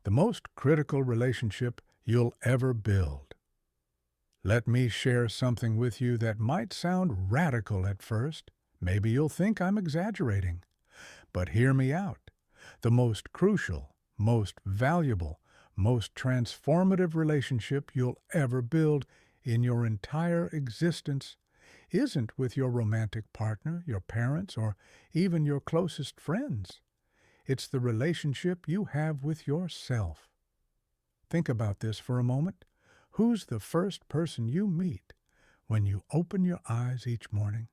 the most critical relationship you'll ever build. Let me share something with you that might sound radical at first. Maybe you'll think I'm exaggerating. But hear me out. The most crucial, most valuable, most transformative relationship you'll ever build in your entire existence isn't with your romantic partner, your parents, or even your closest friends. It's the relationship you have with yourself. Think about this for a moment. Who's the first person you meet when you open your eyes each morning?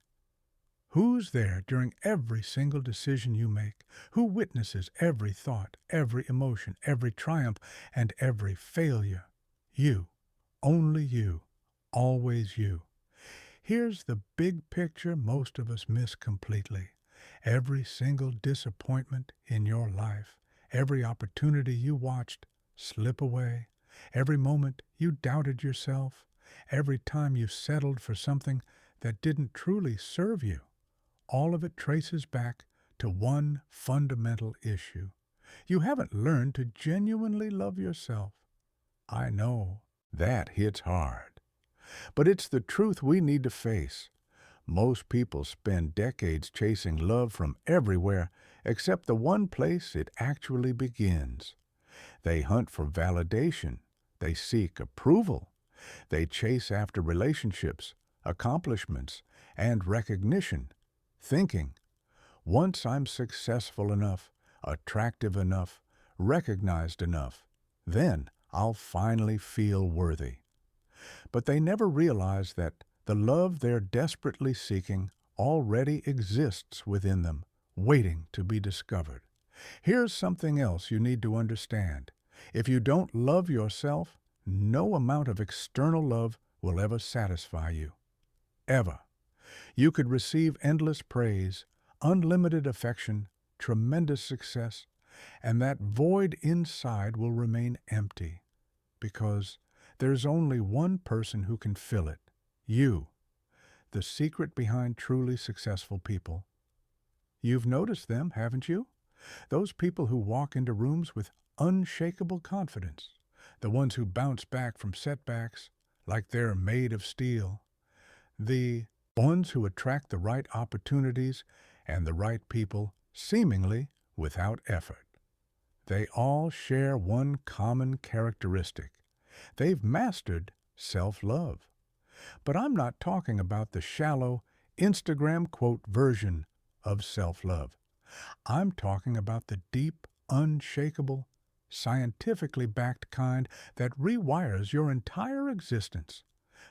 Who's there during every single decision you make? Who witnesses every thought, every emotion, every triumph, and every failure? You. Only you. Always you. Here's the big picture most of us miss completely. Every single disappointment in your life, every opportunity you watched slip away, every moment you doubted yourself, every time you settled for something that didn't truly serve you, all of it traces back to one fundamental issue. You haven't learned to genuinely love yourself. I know that hits hard. But it's the truth we need to face. Most people spend decades chasing love from everywhere except the one place it actually begins. They hunt for validation. They seek approval. They chase after relationships, accomplishments, and recognition, thinking, once I'm successful enough, attractive enough, recognized enough, then I'll finally feel worthy. But they never realize that the love they're desperately seeking already exists within them, waiting to be discovered. Here's something else you need to understand. If you don't love yourself, no amount of external love will ever satisfy you. Ever. You could receive endless praise, unlimited affection, tremendous success, and that void inside will remain empty, because there's only one person who can fill it. You. The secret behind truly successful people. You've noticed them, haven't you? Those people who walk into rooms with unshakable confidence. The ones who bounce back from setbacks like they're made of steel. The ones who attract the right opportunities and the right people seemingly without effort. They all share one common characteristic. They've mastered self-love. But I'm not talking about the shallow, Instagram quote version of self-love. I'm talking about the deep, unshakable, scientifically backed kind that rewires your entire existence,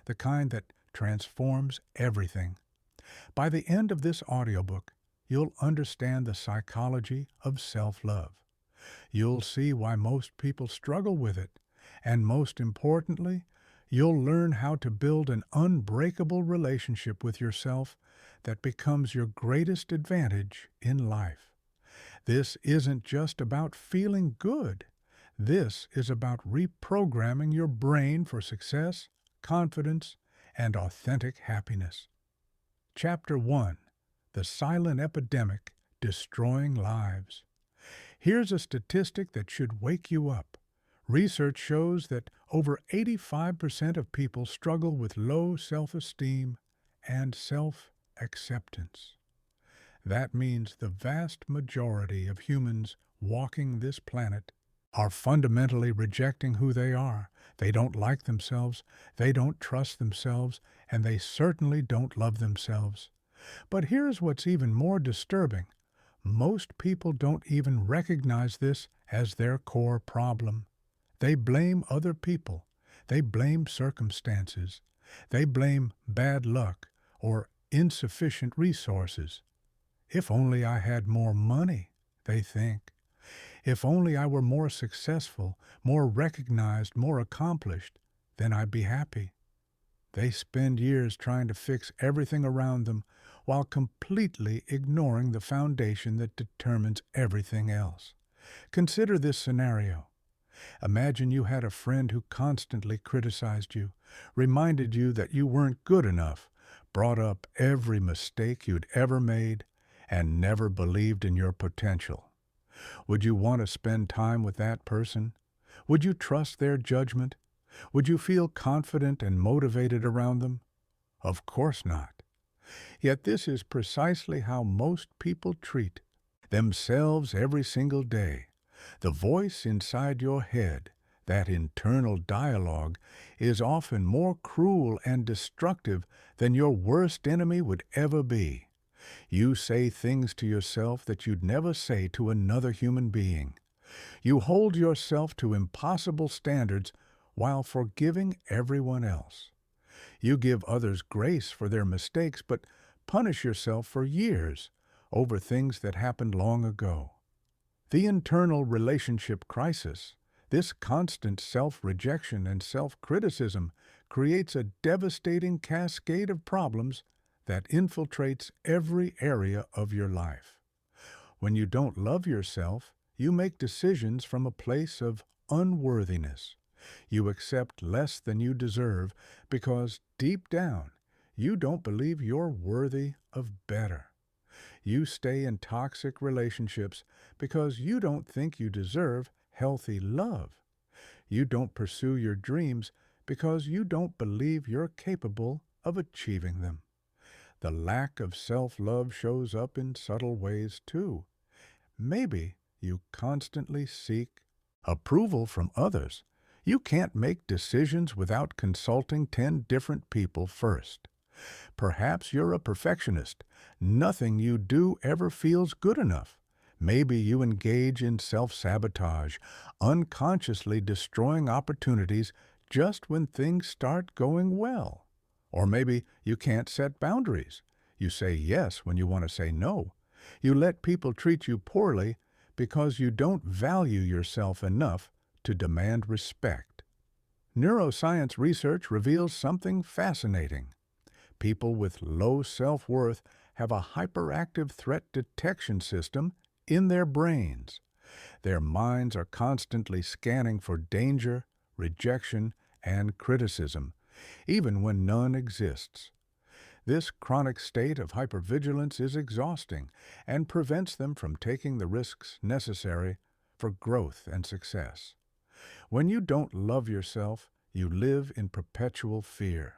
the kind that transforms everything. By the end of this audiobook, you'll understand the psychology of self-love. You'll see why most people struggle with it, and most importantly, you'll learn how to build an unbreakable relationship with yourself that becomes your greatest advantage in life. This isn't just about feeling good. This is about reprogramming your brain for success, confidence, and authentic happiness. Chapter 1. The Silent Epidemic Destroying Lives. Here's a statistic that should wake you up. Research shows that over 85% of people struggle with low self-esteem and self-acceptance. That means the vast majority of humans walking this planet are fundamentally rejecting who they are. They don't like themselves, they don't trust themselves, and they certainly don't love themselves. But here's what's even more disturbing. Most people don't even recognize this as their core problem. They blame other people. They blame circumstances. They blame bad luck or insufficient resources. If only I had more money, they think. If only I were more successful, more recognized, more accomplished, then I'd be happy. They spend years trying to fix everything around them while completely ignoring the foundation that determines everything else. Consider this scenario. Imagine you had a friend who constantly criticized you, reminded you that you weren't good enough, brought up every mistake you'd ever made, and never believed in your potential. Would you want to spend time with that person? Would you trust their judgment? Would you feel confident and motivated around them? Of course not. Yet this is precisely how most people treat themselves every single day. The voice inside your head, that internal dialogue, is often more cruel and destructive than your worst enemy would ever be. You say things to yourself that you'd never say to another human being. You hold yourself to impossible standards while forgiving everyone else. You give others grace for their mistakes, but punish yourself for years over things that happened long ago. The internal relationship crisis, this constant self-rejection and self-criticism, creates a devastating cascade of problems that infiltrates every area of your life. When you don't love yourself, you make decisions from a place of unworthiness. You accept less than you deserve because deep down, you don't believe you're worthy of better. You stay in toxic relationships because you don't think you deserve healthy love. You don't pursue your dreams because you don't believe you're capable of achieving them. The lack of self-love shows up in subtle ways too. Maybe you constantly seek approval from others. You can't make decisions without consulting 10 different people first. Perhaps you're a perfectionist. Nothing you do ever feels good enough. Maybe you engage in self-sabotage, unconsciously destroying opportunities just when things start going well. Or maybe you can't set boundaries. You say yes when you want to say no. You let people treat you poorly because you don't value yourself enough to demand respect. Neuroscience research reveals something fascinating. People with low self-worth have a hyperactive threat detection system in their brains. Their minds are constantly scanning for danger, rejection, and criticism, even when none exists. This chronic state of hypervigilance is exhausting and prevents them from taking the risks necessary for growth and success. When you don't love yourself, you live in perpetual fear.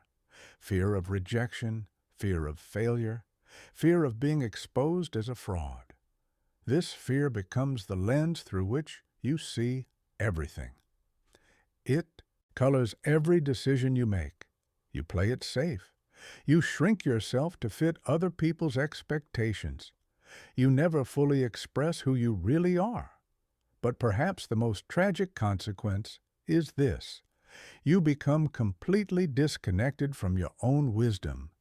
Fear of rejection, fear of failure, fear of being exposed as a fraud. This fear becomes the lens through which you see everything. It colors every decision you make. You play it safe. You shrink yourself to fit other people's expectations. You never fully express who you really are. But perhaps the most tragic consequence is this. You become completely disconnected from your own wisdom,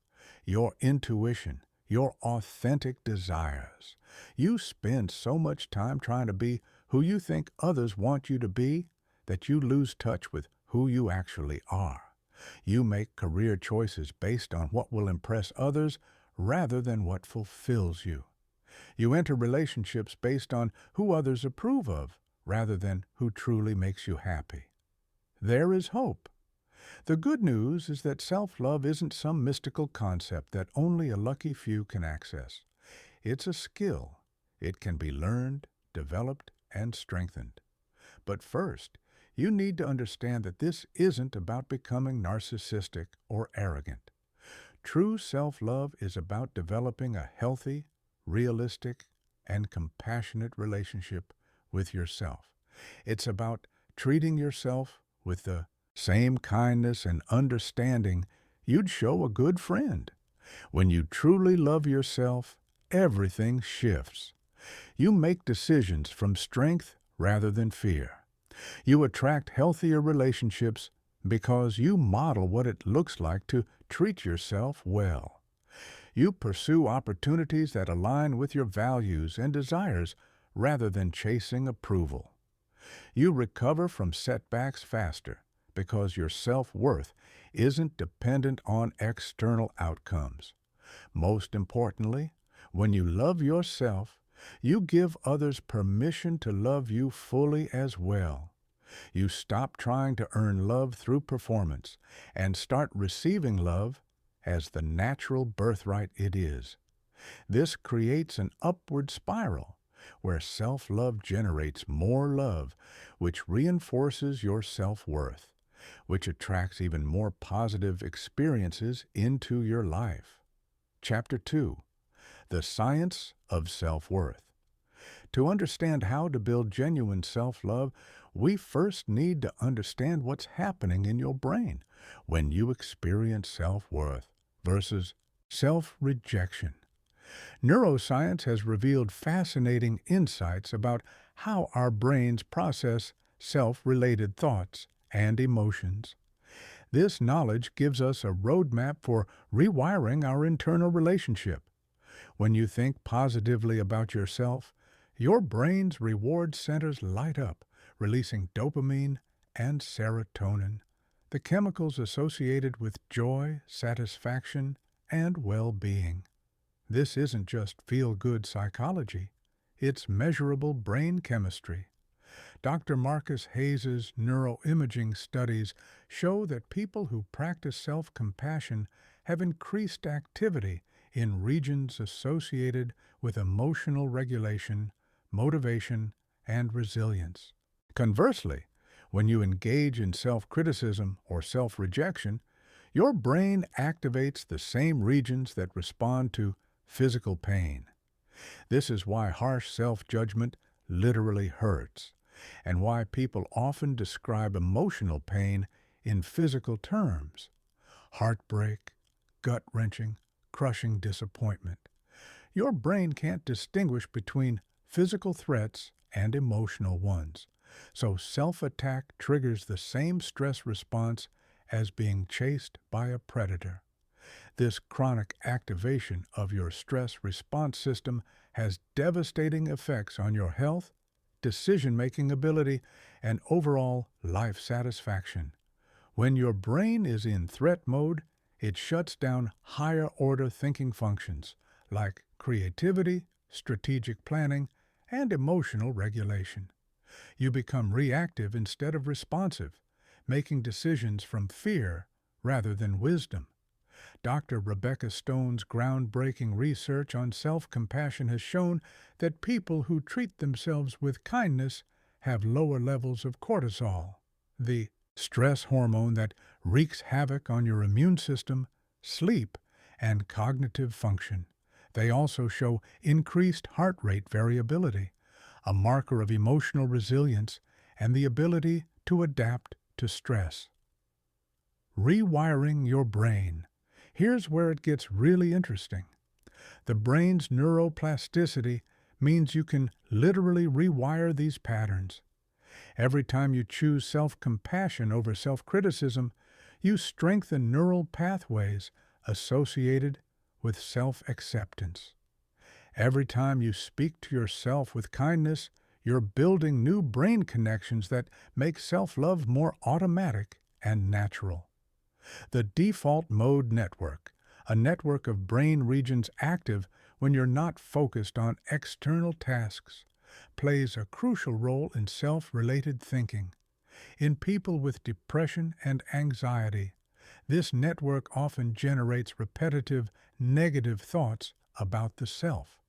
your intuition, your authentic desires. You spend so much time trying to be who you think others want you to be that you lose touch with who you actually are. You make career choices based on what will impress others rather than what fulfills you. You enter relationships based on who others approve of rather than who truly makes you happy. There is hope. The good news is that self-love isn't some mystical concept that only a lucky few can access. It's a skill. It can be learned, developed, and strengthened. But first, you need to understand that this isn't about becoming narcissistic or arrogant. True self-love is about developing a healthy, realistic, and compassionate relationship with yourself. It's about treating yourself with the same kindness and understanding you'd show a good friend. When you truly love yourself, everything shifts. You make decisions from strength rather than fear. You attract healthier relationships because you model what it looks like to treat yourself well. You pursue opportunities that align with your values and desires rather than chasing approval. You recover from setbacks faster because your self-worth isn't dependent on external outcomes. Most importantly, when you love yourself, you give others permission to love you fully as well. You stop trying to earn love through performance and start receiving love as the natural birthright it is. This creates an upward spiral where self-love generates more love, which reinforces your self-worth, which attracts even more positive experiences into your life. Chapter 2. The Science of Self-Worth. To understand how to build genuine self-love, we first need to understand what's happening in your brain when you experience self-worth versus self-rejection. Neuroscience has revealed fascinating insights about how our brains process self-related thoughts and emotions. This knowledge gives us a roadmap for rewiring our internal relationship. When you think positively about yourself, your brain's reward centers light up, releasing dopamine and serotonin, the chemicals associated with joy, satisfaction, and well-being. This isn't just feel-good psychology, it's measurable brain chemistry. Dr. Marcus Hayes's neuroimaging studies show that people who practice self-compassion have increased activity in regions associated with emotional regulation, motivation, and resilience. Conversely, when you engage in self-criticism or self-rejection, your brain activates the same regions that respond to physical pain. This is why harsh self-judgment literally hurts, and why people often describe emotional pain in physical terms: heartbreak, gut-wrenching, crushing disappointment. Your brain can't distinguish between physical threats and emotional ones, so self-attack triggers the same stress response as being chased by a predator. This chronic activation of your stress response system has devastating effects on your health, decision-making ability, and overall life satisfaction. When your brain is in threat mode, it shuts down higher-order thinking functions like creativity, strategic planning, and emotional regulation. You become reactive instead of responsive, making decisions from fear rather than wisdom. Dr. Rebecca Stone's groundbreaking research on self-compassion has shown that people who treat themselves with kindness have lower levels of cortisol, the stress hormone that wreaks havoc on your immune system, sleep, and cognitive function. They also show increased heart rate variability, a marker of emotional resilience and the ability to adapt to stress. Rewiring your brain. Here's where it gets really interesting. The brain's neuroplasticity means you can literally rewire these patterns. Every time you choose self-compassion over self-criticism, you strengthen neural pathways associated with self-acceptance. Every time you speak to yourself with kindness, you're building new brain connections that make self-love more automatic and natural. The default mode network, a network of brain regions active when you're not focused on external tasks, plays a crucial role in self-related thinking. In people with depression and anxiety, this network often generates repetitive, negative thoughts about the self.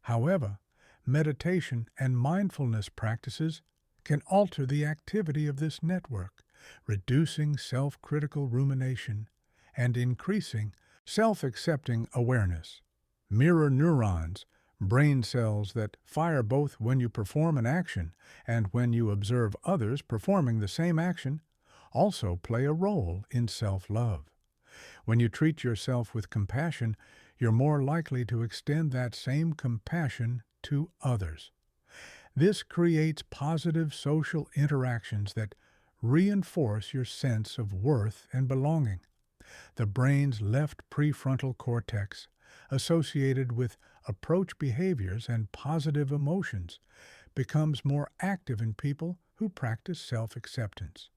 However, meditation and mindfulness practices can alter the activity of this network, reducing self-critical rumination and increasing self-accepting awareness. Mirror neurons, brain cells that fire both when you perform an action and when you observe others performing the same action, also play a role in self-love. When you treat yourself with compassion, you're more likely to extend that same compassion to others. This creates positive social interactions that reinforce your sense of worth and belonging. The brain's left prefrontal cortex, associated with approach behaviors and positive emotions, becomes more active in people who practice self-acceptance.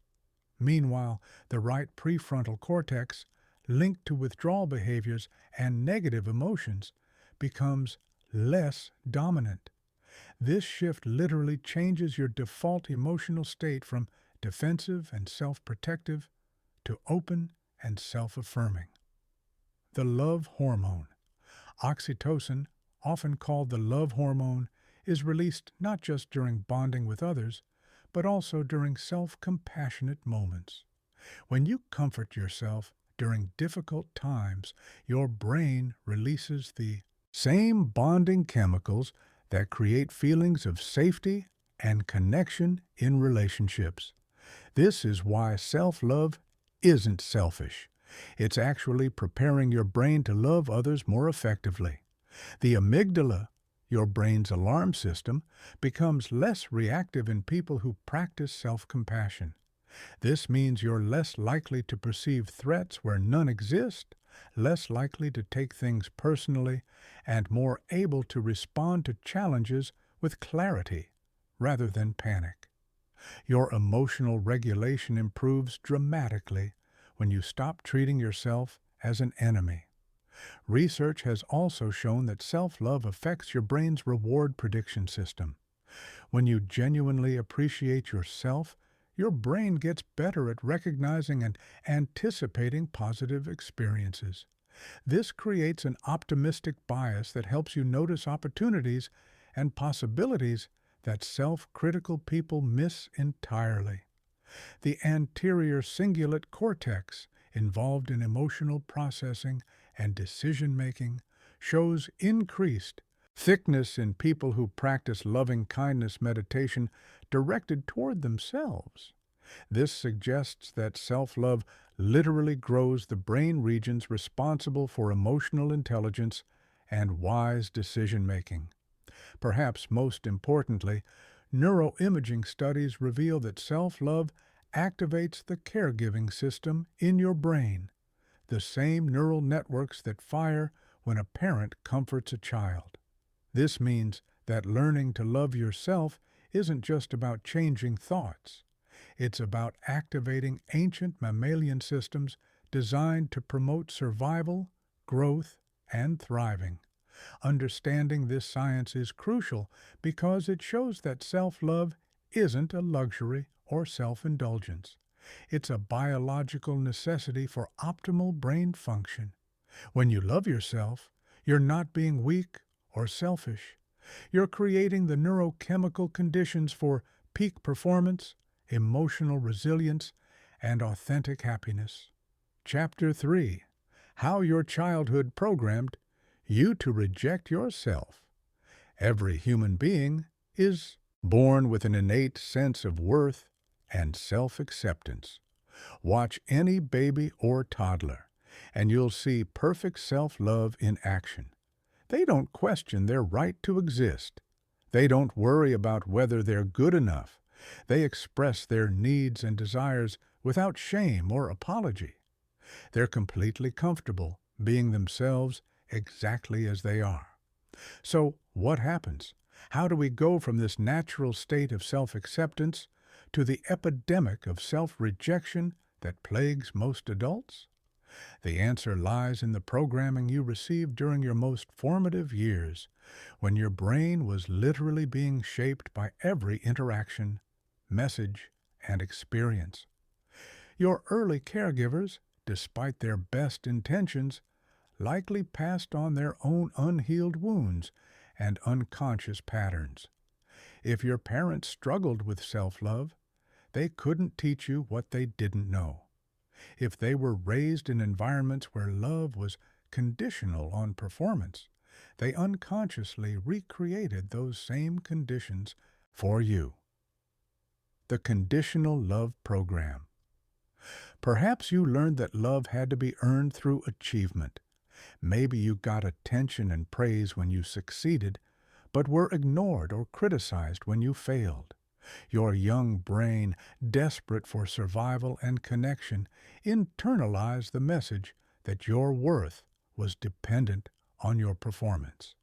Meanwhile, the right prefrontal cortex, linked to withdrawal behaviors and negative emotions, becomes less dominant. This shift literally changes your default emotional state from defensive and self-protective to open and self-affirming. The love hormone. Oxytocin, often called the love hormone, is released not just during bonding with others, but also during self-compassionate moments. When you comfort yourself during difficult times, your brain releases the same bonding chemicals that create feelings of safety and connection in relationships. This is why self-love isn't selfish. It's actually preparing your brain to love others more effectively. The amygdala, your brain's alarm system, becomes less reactive in people who practice self-compassion. This means you're less likely to perceive threats where none exist, less likely to take things personally, and more able to respond to challenges with clarity rather than panic. Your emotional regulation improves dramatically when you stop treating yourself as an enemy. Research has also shown that self-love affects your brain's reward prediction system. When you genuinely appreciate yourself, your brain gets better at recognizing and anticipating positive experiences. This creates an optimistic bias that helps you notice opportunities and possibilities that self-critical people miss entirely. The anterior cingulate cortex, involved in emotional processing and decision-making, shows increased thickness in people who practice loving-kindness meditation directed toward themselves. This suggests that self-love literally grows the brain regions responsible for emotional intelligence and wise decision-making. Perhaps most importantly, neuroimaging studies reveal that self-love activates the caregiving system in your brain, the same neural networks that fire when a parent comforts a child. This means that learning to love yourself isn't just about changing thoughts. It's about activating ancient mammalian systems designed to promote survival, growth, and thriving. Understanding this science is crucial because it shows that self-love isn't a luxury or self-indulgence. It's a biological necessity for optimal brain function. When you love yourself, you're not being weak or selfish. You're creating the neurochemical conditions for peak performance, emotional resilience, and authentic happiness. Chapter 3. How Your Childhood Programmed You to Reject Yourself. Every human being is born with an innate sense of worth and self-acceptance. Watch any baby or toddler, and you'll see perfect self-love in action. They don't question their right to exist. They don't worry about whether they're good enough. They express their needs and desires without shame or apology. They're completely comfortable being themselves exactly as they are. So what happens? How do we go from this natural state of self-acceptance to the epidemic of self-rejection that plagues most adults? The answer lies in the programming you received during your most formative years, when your brain was literally being shaped by every interaction, message, and experience. Your early caregivers, despite their best intentions, likely passed on their own unhealed wounds and unconscious patterns. If your parents struggled with self-love, they couldn't teach you what they didn't know. If they were raised in environments where love was conditional on performance, they unconsciously recreated those same conditions for you. The conditional love program. Perhaps you learned that love had to be earned through achievement. Maybe you got attention and praise when you succeeded, but were ignored or criticized when you failed. Your young brain, desperate for survival and connection, internalized the message that your worth was dependent on your performance.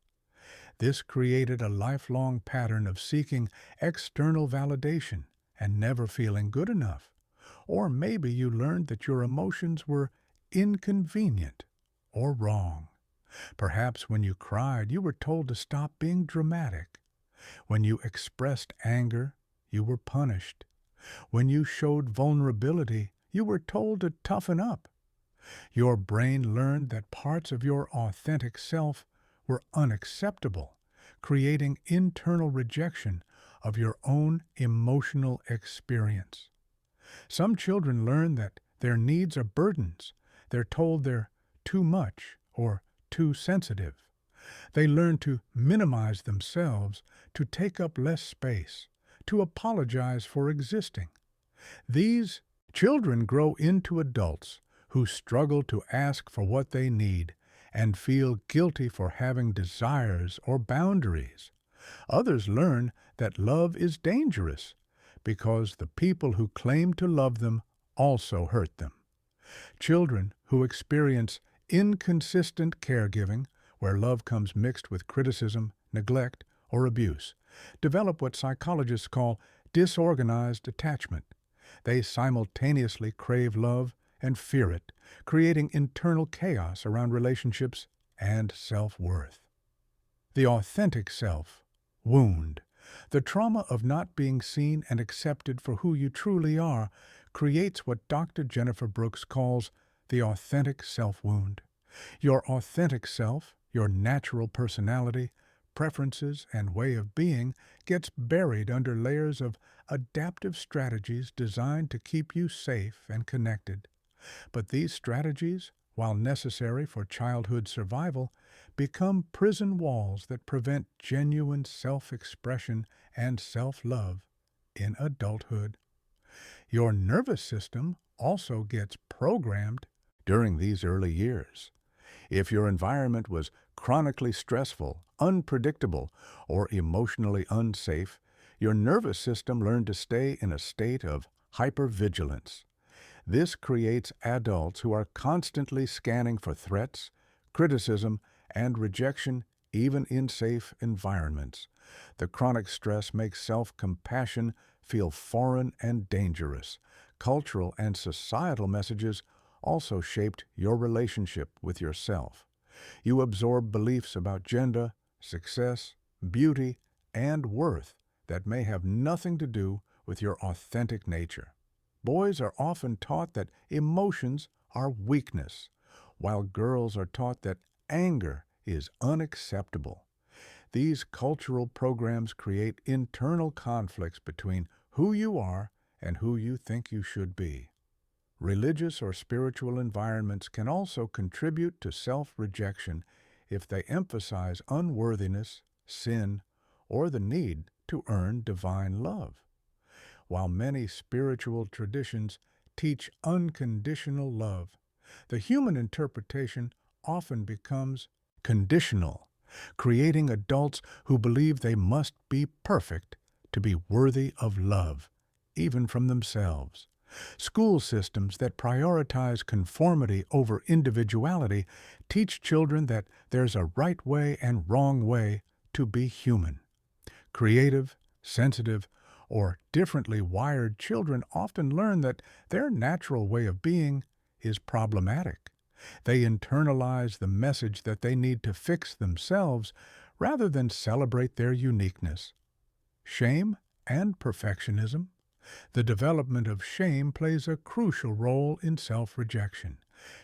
This created a lifelong pattern of seeking external validation and never feeling good enough. Or maybe you learned that your emotions were inconvenient or wrong. Perhaps when you cried, you were told to stop being dramatic. When you expressed anger, you were punished. When you showed vulnerability, you were told to toughen up. Your brain learned that parts of your authentic self were unacceptable, creating internal rejection of your own emotional experience. Some children learn that their needs are burdens. They're told they're too much or too sensitive. They learn to minimize themselves, to take up less space, to apologize for existing. These children grow into adults who struggle to ask for what they need and feel guilty for having desires or boundaries. Others learn that love is dangerous because the people who claim to love them also hurt them. Children who experience inconsistent caregiving, where love comes mixed with criticism, neglect, or abuse, develop what psychologists call disorganized attachment. They simultaneously crave love and fear it, creating internal chaos around relationships and self-worth. The authentic self wound. The trauma of not being seen and accepted for who you truly are creates what Dr. Jennifer Brooks calls the authentic self wound. Your authentic self, your natural personality, preferences, and way of being gets buried under layers of adaptive strategies designed to keep you safe and connected. But these strategies, while necessary for childhood survival, become prison walls that prevent genuine self-expression and self-love in adulthood. Your nervous system also gets programmed during these early years. If your environment was chronically stressful, unpredictable, or emotionally unsafe, your nervous system learned to stay in a state of hypervigilance. This creates adults who are constantly scanning for threats, criticism, and rejection, even in safe environments. The chronic stress makes self-compassion feel foreign and dangerous. Cultural and societal messages also shaped your relationship with yourself. You absorb beliefs about gender, success, beauty, and worth that may have nothing to do with your authentic nature. Boys are often taught that emotions are weakness, while girls are taught that anger is unacceptable. These cultural programs create internal conflicts between who you are and who you think you should be. Religious or spiritual environments can also contribute to self-rejection if they emphasize unworthiness, sin, or the need to earn divine love. While many spiritual traditions teach unconditional love, the human interpretation often becomes conditional, creating adults who believe they must be perfect to be worthy of love, even from themselves. School systems that prioritize conformity over individuality teach children that there's a right way and wrong way to be human. Creative, sensitive, or differently wired children often learn that their natural way of being is problematic. They internalize the message that they need to fix themselves rather than celebrate their uniqueness. Shame and perfectionism. The development of shame plays a crucial role in self-rejection.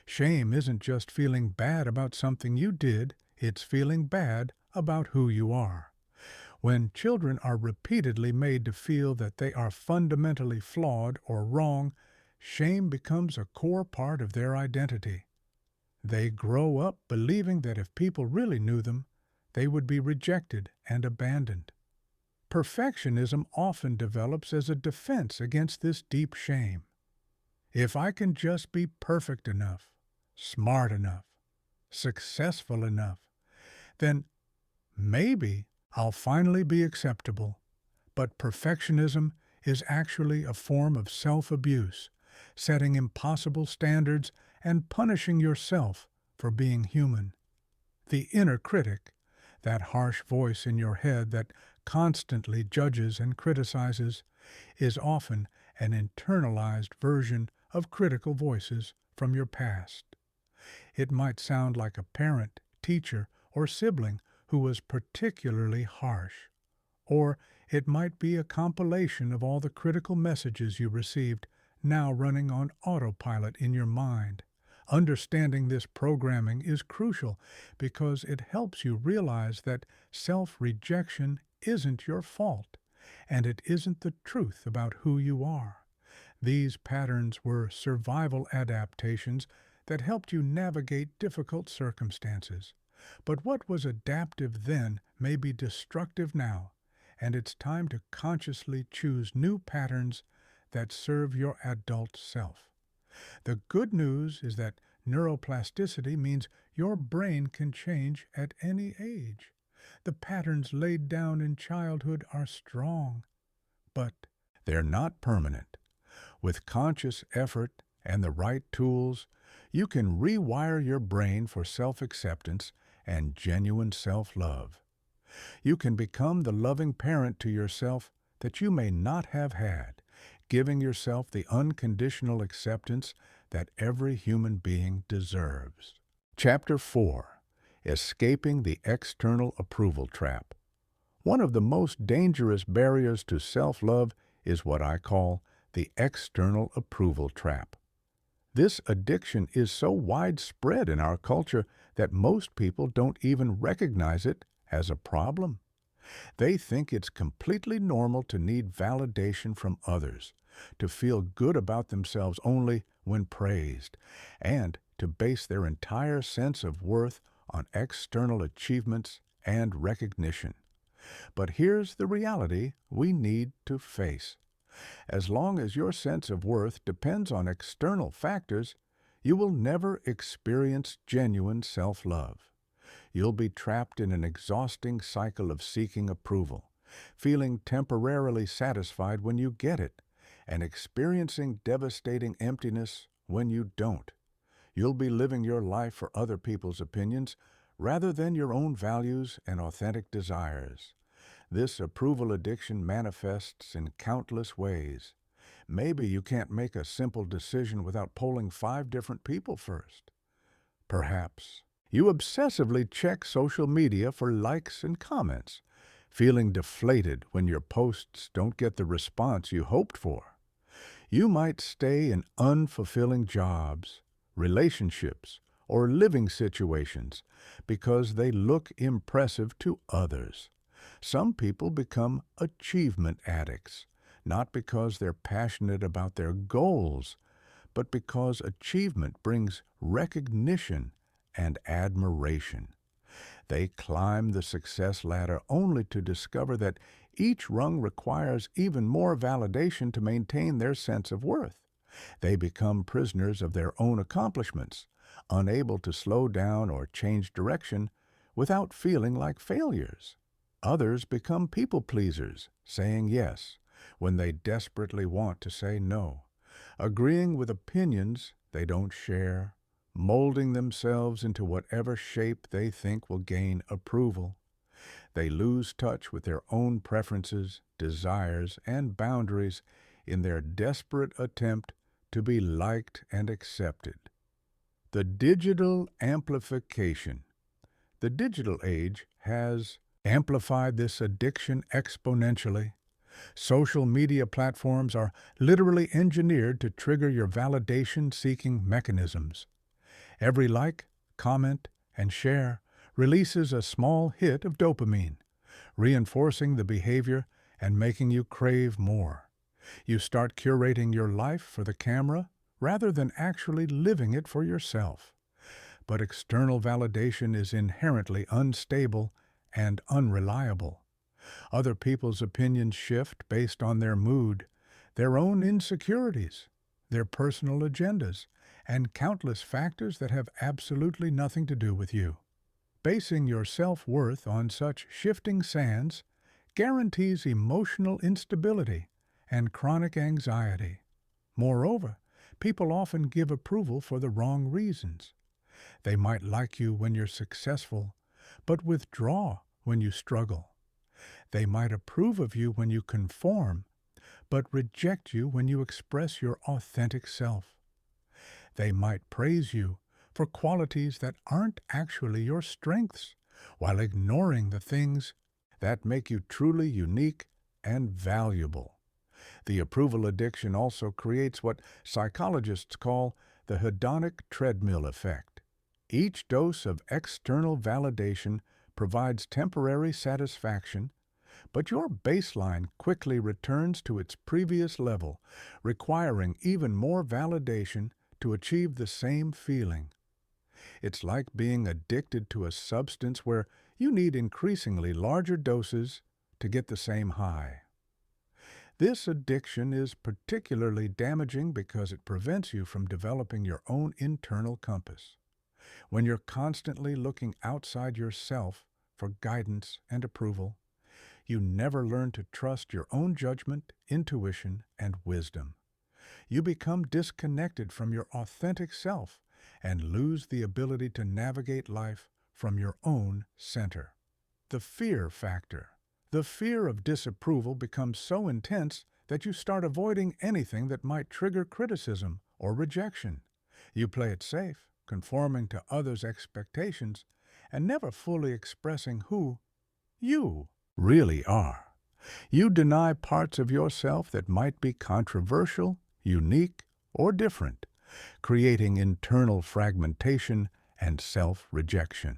Shame isn't just feeling bad about something you did, it's feeling bad about who you are. When children are repeatedly made to feel that they are fundamentally flawed or wrong, shame becomes a core part of their identity. They grow up believing that if people really knew them, they would be rejected and abandoned. Perfectionism often develops as a defense against this deep shame. If I can just be perfect enough, smart enough, successful enough, then maybe I'll finally be acceptable. But perfectionism is actually a form of self-abuse, setting impossible standards and punishing yourself for being human. The inner critic, that harsh voice in your head that constantly judges and criticizes, is often an internalized version of critical voices from your past. It might sound like a parent, teacher, or sibling who was particularly harsh. Or it might be a compilation of all the critical messages you received now running on autopilot in your mind. Understanding this programming is crucial because it helps you realize that self-rejection isn't your fault, and it isn't the truth about who you are. These patterns were survival adaptations that helped you navigate difficult circumstances. But what was adaptive then may be destructive now, and it's time to consciously choose new patterns that serve your adult self. The good news is that neuroplasticity means your brain can change at any age. The patterns laid down in childhood are strong, but they're not permanent. With conscious effort and the right tools, you can rewire your brain for self-acceptance and genuine self-love. You can become the loving parent to yourself that you may not have had, giving yourself the unconditional acceptance that every human being deserves. Chapter 4. Escaping the External Approval Trap. One of the most dangerous barriers to self-love is what I call the external approval trap. This addiction is so widespread in our culture that most people don't even recognize it as a problem. They think it's completely normal to need validation from others, to feel good about themselves only when praised, and to base their entire sense of worth on external achievements and recognition. But here's the reality we need to face. As long as your sense of worth depends on external factors, you will never experience genuine self-love. You'll be trapped in an exhausting cycle of seeking approval, feeling temporarily satisfied when you get it, and experiencing devastating emptiness when you don't. You'll be living your life for other people's opinions rather than your own values and authentic desires. This approval addiction manifests in countless ways. Maybe you can't make a simple decision without polling 5 different people first. Perhaps you obsessively check social media for likes and comments, feeling deflated when your posts don't get the response you hoped for. You might stay in unfulfilling jobs, relationships, or living situations because they look impressive to others. Some people become achievement addicts, not because they're passionate about their goals, but because achievement brings recognition and admiration. They climb the success ladder only to discover that each rung requires even more validation to maintain their sense of worth. They become prisoners of their own accomplishments, unable to slow down or change direction without feeling like failures. Others become people pleasers, saying yes when they desperately want to say no, agreeing with opinions they don't share, molding themselves into whatever shape they think will gain approval. They lose touch with their own preferences, desires, and boundaries in their desperate attempt to be liked and accepted. The digital amplification. The digital age has amplified this addiction exponentially. Social media platforms are literally engineered to trigger your validation-seeking mechanisms. Every like, comment, and share releases a small hit of dopamine, reinforcing the behavior and making you crave more. You start curating your life for the camera rather than actually living it for yourself. But external validation is inherently unstable and unreliable. Other people's opinions shift based on their mood, their own insecurities, their personal agendas, and countless factors that have absolutely nothing to do with you. Basing your self-worth on such shifting sands guarantees emotional instability and chronic anxiety. Moreover, people often give approval for the wrong reasons. They might like you when you're successful, but withdraw when you struggle. They might approve of you when you conform, but reject you when you express your authentic self. They might praise you for qualities that aren't actually your strengths, while ignoring the things that make you truly unique and valuable. The approval addiction also creates what psychologists call the hedonic treadmill effect. Each dose of external validation provides temporary satisfaction, but your baseline quickly returns to its previous level, requiring even more validation to achieve the same feeling. It's like being addicted to a substance where you need increasingly larger doses to get the same high. This addiction is particularly damaging because it prevents you from developing your own internal compass. When you're constantly looking outside yourself for guidance and approval, you never learn to trust your own judgment, intuition, and wisdom. You become disconnected from your authentic self and lose the ability to navigate life from your own center. The fear factor. The fear of disapproval becomes so intense that you start avoiding anything that might trigger criticism or rejection. You play it safe, conforming to others' expectations, and never fully expressing who you really are. You deny parts of yourself that might be controversial, unique, or different, creating internal fragmentation and self-rejection.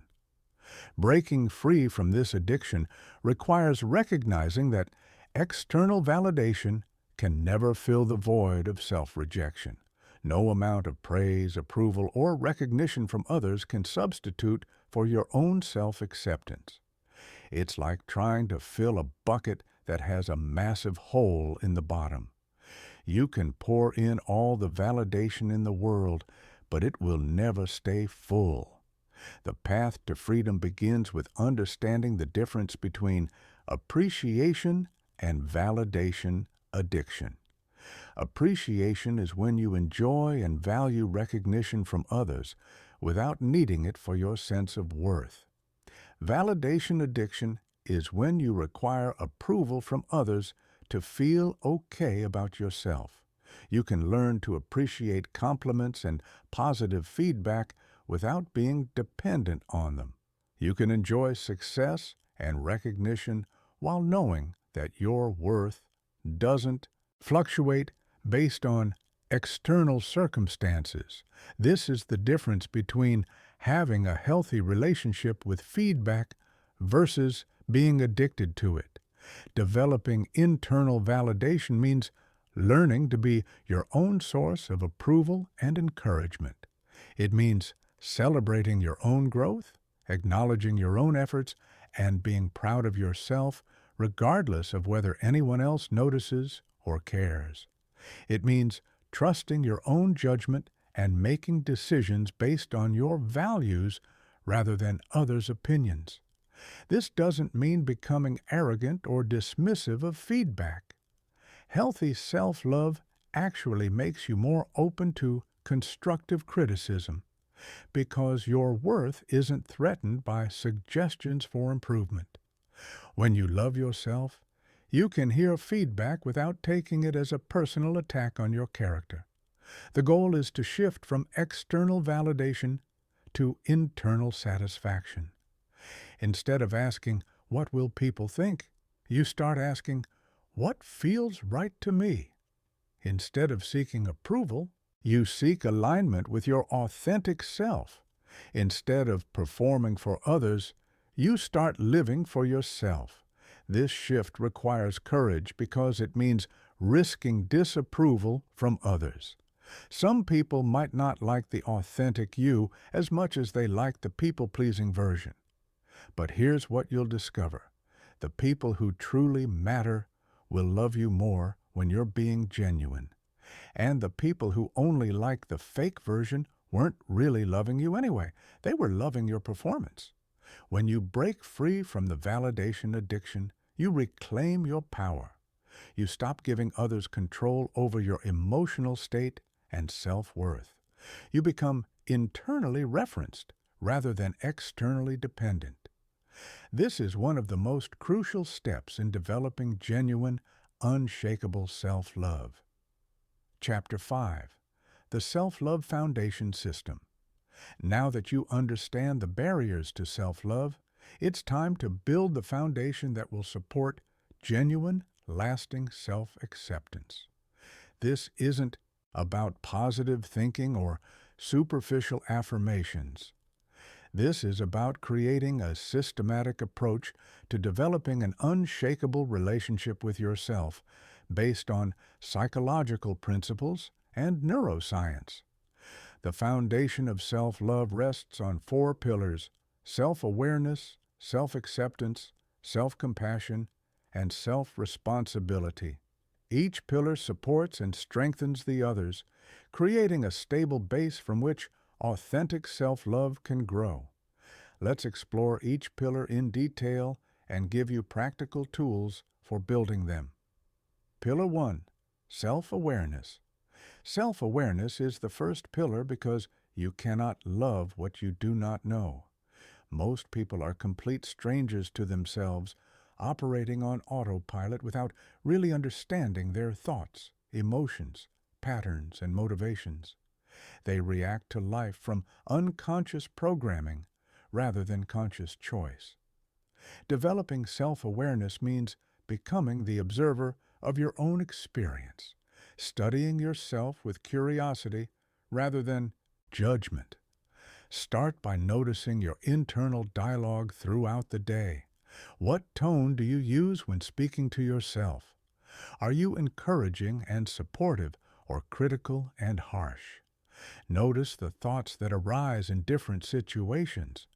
Breaking free from this addiction requires recognizing that external validation can never fill the void of self-rejection. No amount of praise, approval, or recognition from others can substitute for your own self-acceptance. It's like trying to fill a bucket that has a massive hole in the bottom. You can pour in all the validation in the world, but it will never stay full. The path to freedom begins with understanding the difference between appreciation and validation addiction. Appreciation is when you enjoy and value recognition from others without needing it for your sense of worth. Validation addiction is when you require approval from others to feel okay about yourself. You can learn to appreciate compliments and positive feedback without being dependent on them. You can enjoy success and recognition while knowing that your worth doesn't fluctuate based on external circumstances. This is the difference between having a healthy relationship with feedback versus being addicted to it. Developing internal validation means learning to be your own source of approval and encouragement. It means celebrating your own growth, acknowledging your own efforts, and being proud of yourself regardless of whether anyone else notices or cares. It means trusting your own judgment and making decisions based on your values rather than others' opinions. This doesn't mean becoming arrogant or dismissive of feedback. Healthy self-love actually makes you more open to constructive criticism because your worth isn't threatened by suggestions for improvement. When you love yourself, you can hear feedback without taking it as a personal attack on your character. The goal is to shift from external validation to internal satisfaction. Instead of asking, "What will people think?" you start asking, "What feels right to me?" Instead of seeking approval, you seek alignment with your authentic self. Instead of performing for others, you start living for yourself. This shift requires courage because it means risking disapproval from others. Some people might not like the authentic you as much as they like the people-pleasing version. But here's what you'll discover. The people who truly matter will love you more when you're being genuine. And the people who only like the fake version weren't really loving you anyway. They were loving your performance. When you break free from the validation addiction, you reclaim your power. You stop giving others control over your emotional state and self-worth. You become internally referenced rather than externally dependent. This is one of the most crucial steps in developing genuine, unshakable self-love. Chapter 5. The Self-Love Foundation System. Now that you understand the barriers to self-love, it's time to build the foundation that will support genuine, lasting self-acceptance. This isn't about positive thinking or superficial affirmations. This is about creating a systematic approach to developing an unshakable relationship with yourself based on psychological principles and neuroscience. The foundation of self-love rests on four pillars: self-awareness, self-acceptance, self-compassion, and self-responsibility. Each pillar supports and strengthens the others, creating a stable base from which authentic self-love can grow. Let's explore each pillar in detail and give you practical tools for building them. Pillar 1. Self-awareness. Self-awareness is the first pillar because you cannot love what you do not know. Most people are complete strangers to themselves, operating on autopilot without really understanding their thoughts, emotions, patterns, and motivations. They react to life from unconscious programming rather than conscious choice. Developing self-awareness means becoming the observer of your own experience, studying yourself with curiosity rather than judgment. Start by noticing your internal dialogue throughout the day. What tone do you use when speaking to yourself? Are you encouraging and supportive or critical and harsh? Notice the thoughts that arise in different situations.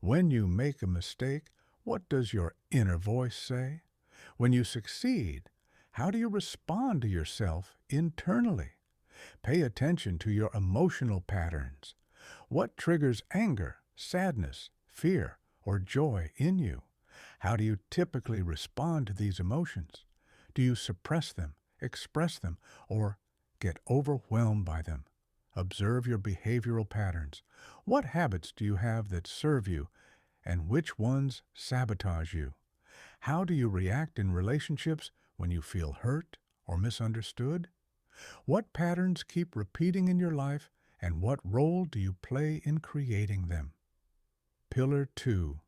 When you make a mistake, what does your inner voice say? When you succeed, how do you respond to yourself internally? Pay attention to your emotional patterns. What triggers anger, sadness, fear, or joy in you? How do you typically respond to these emotions? Do you suppress them, express them, or get overwhelmed by them? Observe your behavioral patterns. What habits do you have that serve you, and which ones sabotage you? How do you react in relationships when you feel hurt or misunderstood? What patterns keep repeating in your life, and what role do you play in creating them? Pillar 2.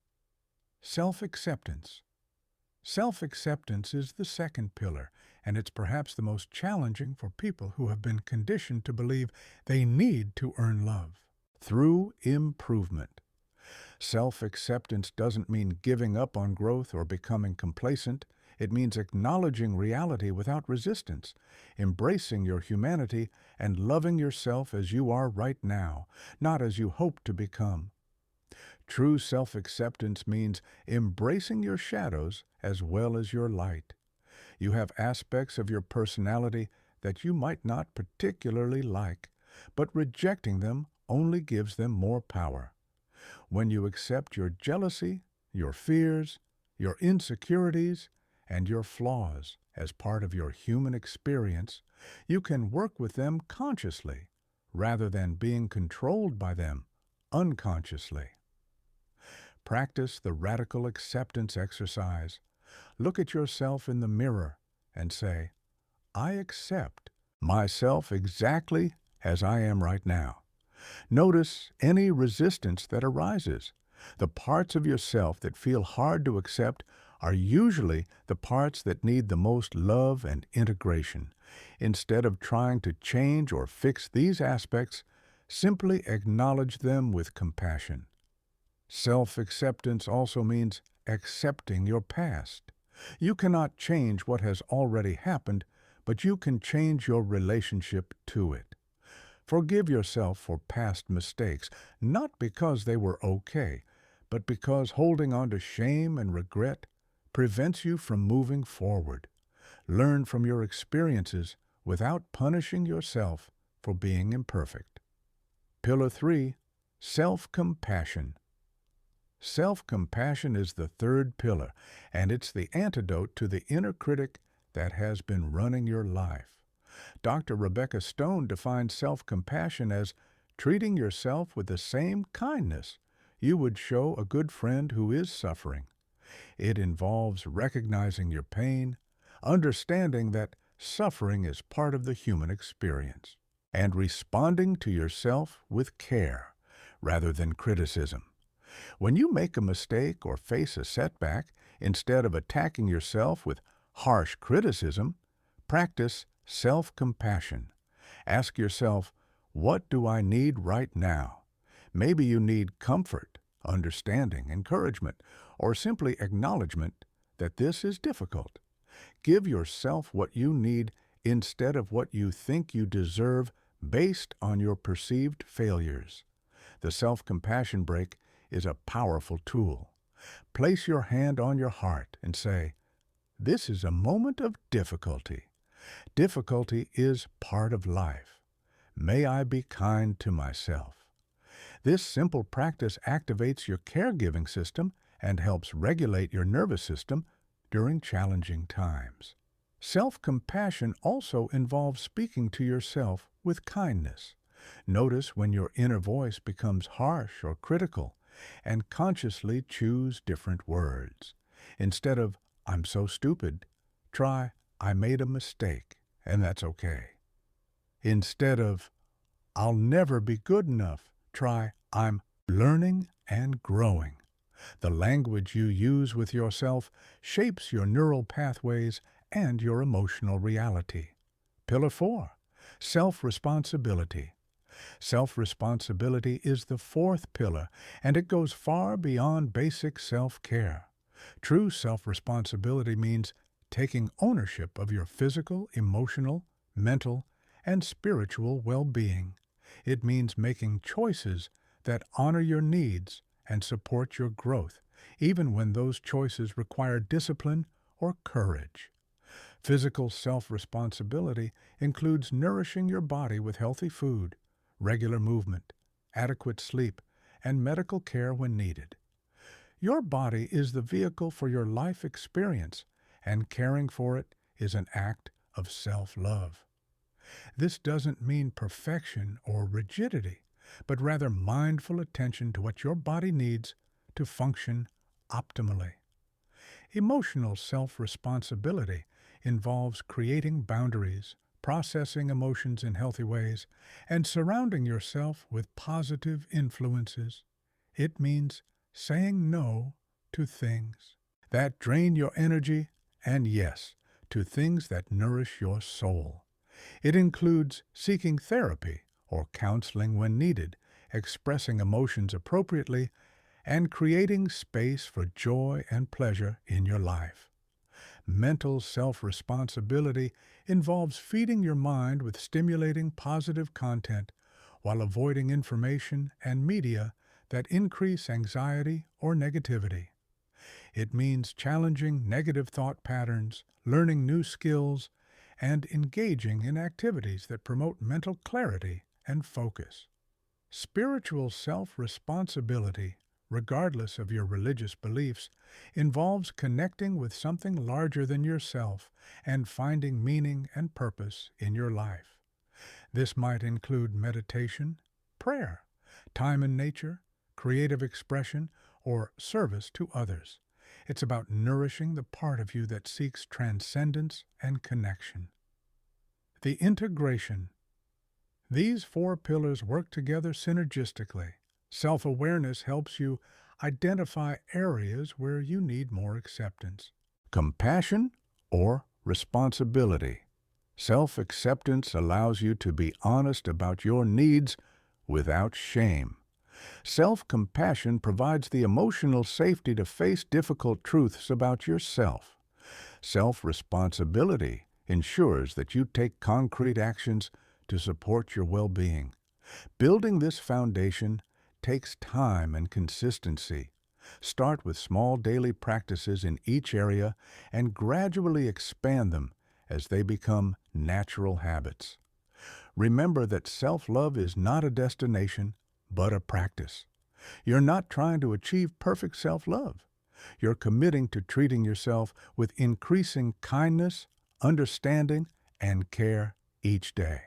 Self-acceptance. Self-acceptance is the second pillar, and it's perhaps the most challenging for people who have been conditioned to believe they need to earn love through improvement. Self-acceptance doesn't mean giving up on growth or becoming complacent. It means acknowledging reality without resistance, embracing your humanity, and loving yourself as you are right now, not as you hope to become. True self-acceptance means embracing your shadows as well as your light. You have aspects of your personality that you might not particularly like, but rejecting them only gives them more power. When you accept your jealousy, your fears, your insecurities, and your flaws as part of your human experience, you can work with them consciously rather than being controlled by them unconsciously. Practice the radical acceptance exercise. Look at yourself in the mirror and say, I accept myself exactly as I am right now. Notice any resistance that arises. The parts of yourself that feel hard to accept are usually the parts that need the most love and integration. Instead of trying to change or fix these aspects, simply acknowledge them with compassion. Self-acceptance also means accepting your past. You cannot change what has already happened, but you can change your relationship to it. Forgive yourself for past mistakes, not because they were okay, but because holding on to shame and regret prevents you from moving forward. Learn from your experiences without punishing yourself for being imperfect. Pillar 3. Self-compassion. Self-compassion is the third pillar, and it's the antidote to the inner critic that has been running your life. Dr. Rebecca Stone defines self-compassion as treating yourself with the same kindness you would show a good friend who is suffering. It involves recognizing your pain, understanding that suffering is part of the human experience, and responding to yourself with care rather than criticism. When you make a mistake or face a setback, instead of attacking yourself with harsh criticism, practice self-compassion. Ask yourself, what do I need right now? Maybe you need comfort, understanding, encouragement, or simply acknowledgement that this is difficult. Give yourself what you need instead of what you think you deserve based on your perceived failures. The self-compassion break is a powerful tool. Place your hand on your heart and say, "This is a moment of difficulty. Difficulty is part of life. May I be kind to myself." This simple practice activates your caregiving system and helps regulate your nervous system during challenging times. Self-compassion also involves speaking to yourself with kindness. Notice when your inner voice becomes harsh or critical, and consciously choose different words. Instead of, "I'm so stupid," try, "I made a mistake, and that's okay." Instead of, "I'll never be good enough," try, "I'm learning and growing." The language you use with yourself shapes your neural pathways and your emotional reality. Pillar 4. Self-responsibility. Self-responsibility is the fourth pillar, and it goes far beyond basic self-care. True self-responsibility means taking ownership of your physical, emotional, mental, and spiritual well-being. It means making choices that honor your needs and support your growth, even when those choices require discipline or courage. Physical self-responsibility includes nourishing your body with healthy food, regular movement, adequate sleep, and medical care when needed. Your body is the vehicle for your life experience, and caring for it is an act of self-love. This doesn't mean perfection or rigidity, but rather mindful attention to what your body needs to function optimally. Emotional self-responsibility involves creating boundaries, processing emotions in healthy ways, and surrounding yourself with positive influences. It means saying no to things that drain your energy and yes, to things that nourish your soul. It includes seeking therapy or counseling when needed, expressing emotions appropriately, and creating space for joy and pleasure in your life. Mental self-responsibility involves feeding your mind with stimulating positive content while avoiding information and media that increase anxiety or negativity. It means challenging negative thought patterns, learning new skills, and engaging in activities that promote mental clarity and focus. Spiritual self-responsibility, regardless of your religious beliefs, involves connecting with something larger than yourself and finding meaning and purpose in your life. This might include meditation, prayer, time in nature, creative expression, or service to others. It's about nourishing the part of you that seeks transcendence and connection. The integration. These four pillars work together synergistically. Self-awareness helps you identify areas where you need more acceptance. Compassion or responsibility. Self-acceptance allows you to be honest about your needs without shame. Self-compassion provides the emotional safety to face difficult truths about yourself. Self-responsibility ensures that you take concrete actions to support your well-being. Building this foundation takes time and consistency. Start with small daily practices in each area and gradually expand them as they become natural habits. Remember that self-love is not a destination, but a practice. You're not trying to achieve perfect self-love. You're committing to treating yourself with increasing kindness, understanding, and care each day.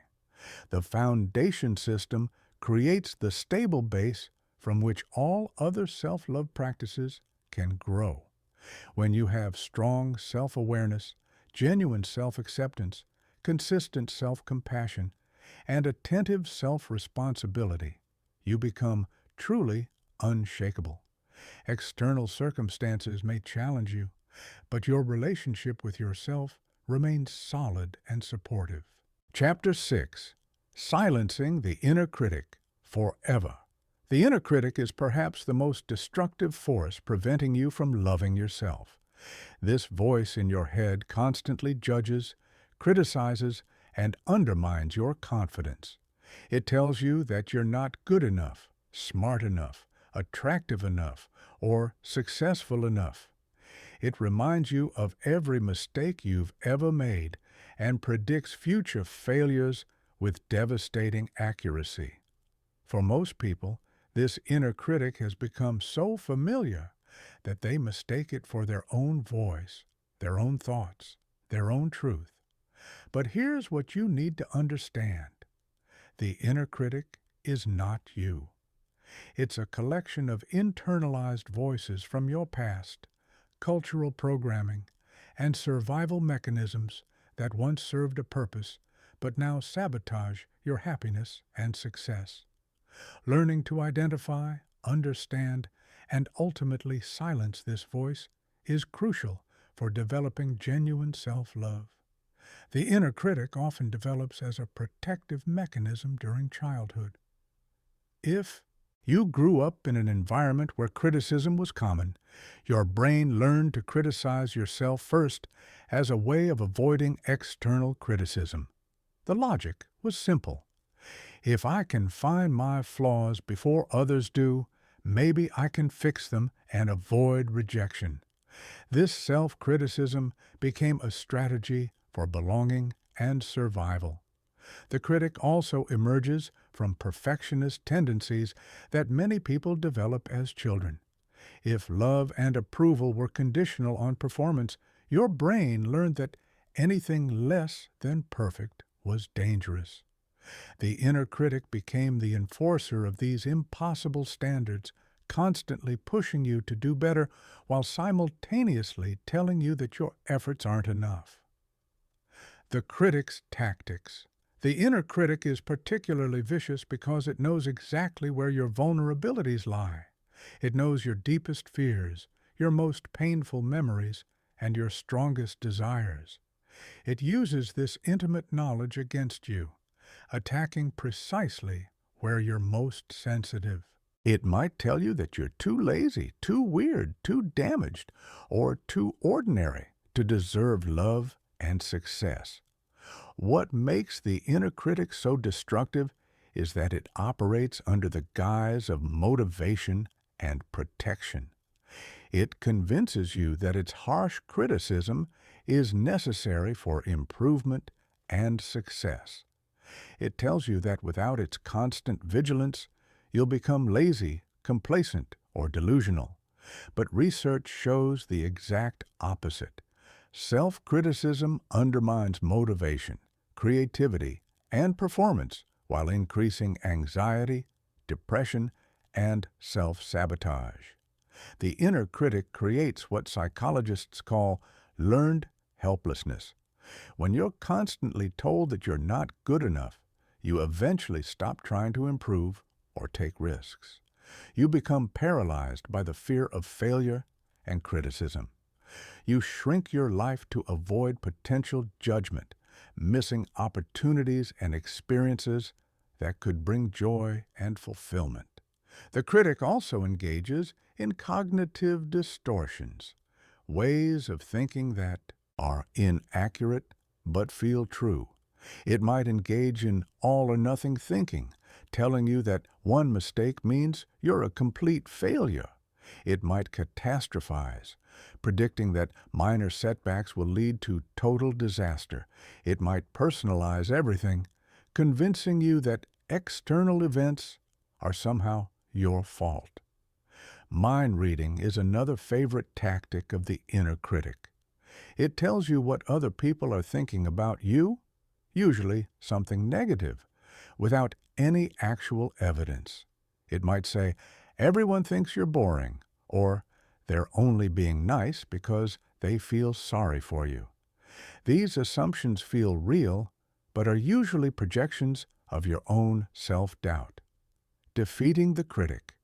The foundation system creates the stable base from which all other self-love practices can grow. When you have strong self-awareness, genuine self-acceptance, consistent self-compassion, and attentive self-responsibility, you become truly unshakable. External circumstances may challenge you, but your relationship with yourself remains solid and supportive. Chapter 6. Silencing the inner critic forever. The inner critic is perhaps the most destructive force preventing you from loving yourself. This voice in your head constantly judges, criticizes, and undermines your confidence. It tells you that you're not good enough, smart enough, attractive enough, or successful enough. It reminds you of every mistake you've ever made and predicts future failures with devastating accuracy. For most people, this inner critic has become so familiar that they mistake it for their own voice, their own thoughts, their own truth. But here's what you need to understand. The inner critic is not you. It's a collection of internalized voices from your past, cultural programming, and survival mechanisms that once served a purpose but now sabotage your happiness and success. Learning to identify, understand, and ultimately silence this voice is crucial for developing genuine self-love. The inner critic often develops as a protective mechanism during childhood. If you grew up in an environment where criticism was common, your brain learned to criticize yourself first as a way of avoiding external criticism. The logic was simple. If I can find my flaws before others do, maybe I can fix them and avoid rejection. This self-criticism became a strategy for belonging and survival. The critic also emerges from perfectionist tendencies that many people develop as children. If love and approval were conditional on performance, your brain learned that anything less than perfect was dangerous. The inner critic became the enforcer of these impossible standards, constantly pushing you to do better while simultaneously telling you that your efforts aren't enough. The critic's tactics. The inner critic is particularly vicious because it knows exactly where your vulnerabilities lie. It knows your deepest fears, your most painful memories, and your strongest desires. It uses this intimate knowledge against you, attacking precisely where you're most sensitive. It might tell you that you're too lazy, too weird, too damaged, or too ordinary to deserve love and success. What makes the inner critic so destructive is that it operates under the guise of motivation and protection. It convinces you that its harsh criticism is necessary for improvement and success. It tells you that without its constant vigilance, you'll become lazy, complacent, or delusional. But research shows the exact opposite. Self-criticism undermines motivation, creativity, and performance while increasing anxiety, depression, and self-sabotage. The inner critic creates what psychologists call learned helplessness. When you're constantly told that you're not good enough, you eventually stop trying to improve or take risks. You become paralyzed by the fear of failure and criticism. You shrink your life to avoid potential judgment, missing opportunities and experiences that could bring joy and fulfillment. The critic also engages in cognitive distortions, ways of thinking that are inaccurate but feel true. It might engage in all-or-nothing thinking, telling you that one mistake means you're a complete failure. It might catastrophize, predicting that minor setbacks will lead to total disaster. It might personalize everything, convincing you that external events are somehow your fault. Mind reading is another favorite tactic of the inner critic. It tells you what other people are thinking about you, usually something negative, without any actual evidence. It might say, everyone thinks you're boring, or they're only being nice because they feel sorry for you. These assumptions feel real, but are usually projections of your own self-doubt. Defeating the critic.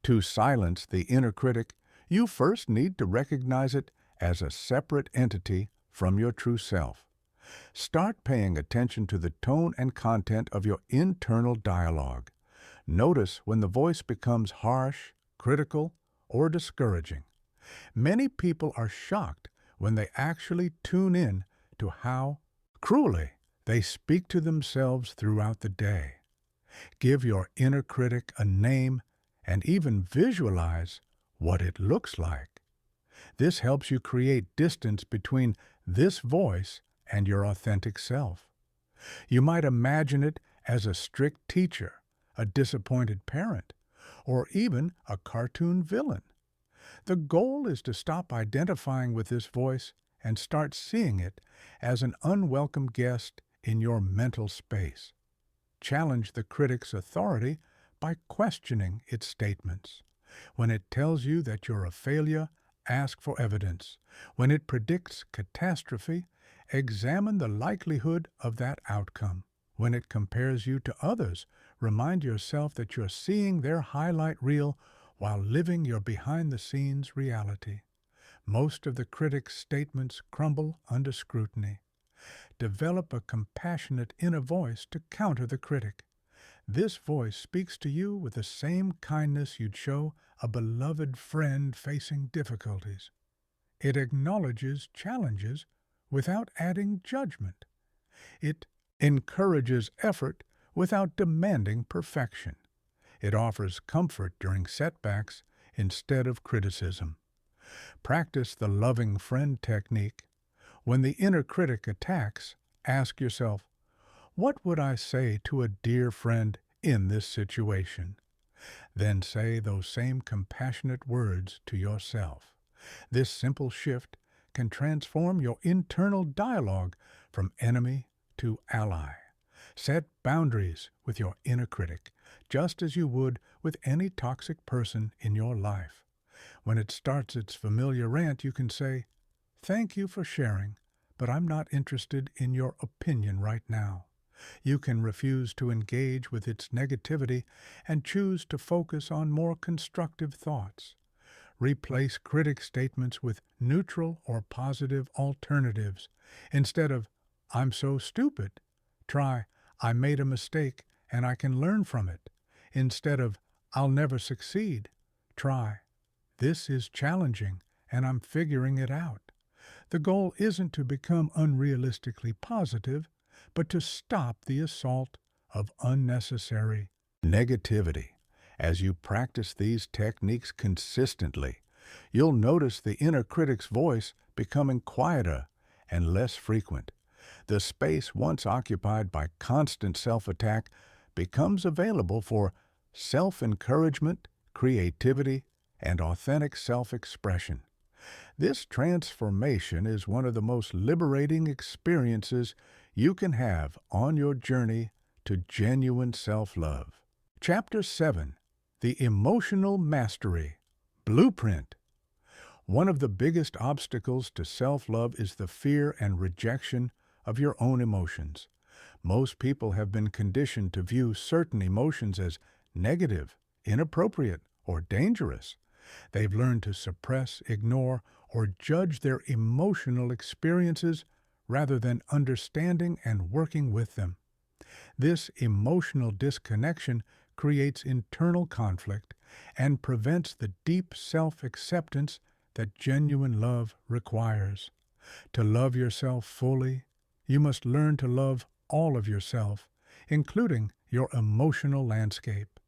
To silence the inner critic, you first need to recognize it as a separate entity from your true self. Start paying attention to the tone and content of your internal dialogue. Notice when the voice becomes harsh, critical, or discouraging. Many people are shocked when they actually tune in to how cruelly they speak to themselves throughout the day. Give your inner critic a name and even visualize what it looks like. This helps you create distance between this voice and your authentic self. You might imagine it as a strict teacher, a disappointed parent, or even a cartoon villain. The goal is to stop identifying with this voice and start seeing it as an unwelcome guest in your mental space. Challenge the critic's authority by questioning its statements. When it tells you that you're a failure, ask for evidence. When it predicts catastrophe, examine the likelihood of that outcome. When it compares you to others, remind yourself that you're seeing their highlight reel while living your behind-the-scenes reality. Most of the critic's statements crumble under scrutiny. Develop a compassionate inner voice to counter the critic. This voice speaks to you with the same kindness you'd show a beloved friend facing difficulties. It acknowledges challenges without adding judgment. It encourages effort without demanding perfection. It offers comfort during setbacks instead of criticism. Practice the loving friend technique. When the inner critic attacks, ask yourself, what would I say to a dear friend in this situation? Then say those same compassionate words to yourself. This simple shift can transform your internal dialogue from enemy to ally. Set boundaries with your inner critic, just as you would with any toxic person in your life. When it starts its familiar rant, you can say, "Thank you for sharing, but I'm not interested in your opinion right now." You can refuse to engage with its negativity and choose to focus on more constructive thoughts. Replace critic statements with neutral or positive alternatives. Instead of, "I'm so stupid," try, "I made a mistake and I can learn from it." Instead of, "I'll never succeed," try, "This is challenging and I'm figuring it out." The goal isn't to become unrealistically positive, but to stop the assault of unnecessary negativity. As you practice these techniques consistently, you'll notice the inner critic's voice becoming quieter and less frequent. The space once occupied by constant self-attack becomes available for self-encouragement, creativity, and authentic self-expression. This transformation is one of the most liberating experiences you can have on your journey to genuine self-love. Chapter 7. The Emotional Mastery Blueprint. One of the biggest obstacles to self-love is the fear and rejection of your own emotions. Most people have been conditioned to view certain emotions as negative, inappropriate, or dangerous. They've learned to suppress, ignore, or judge their emotional experiences rather than understanding and working with them. This emotional disconnection creates internal conflict and prevents the deep self-acceptance that genuine love requires. To love yourself fully, you must learn to love all of yourself, including your emotional landscape.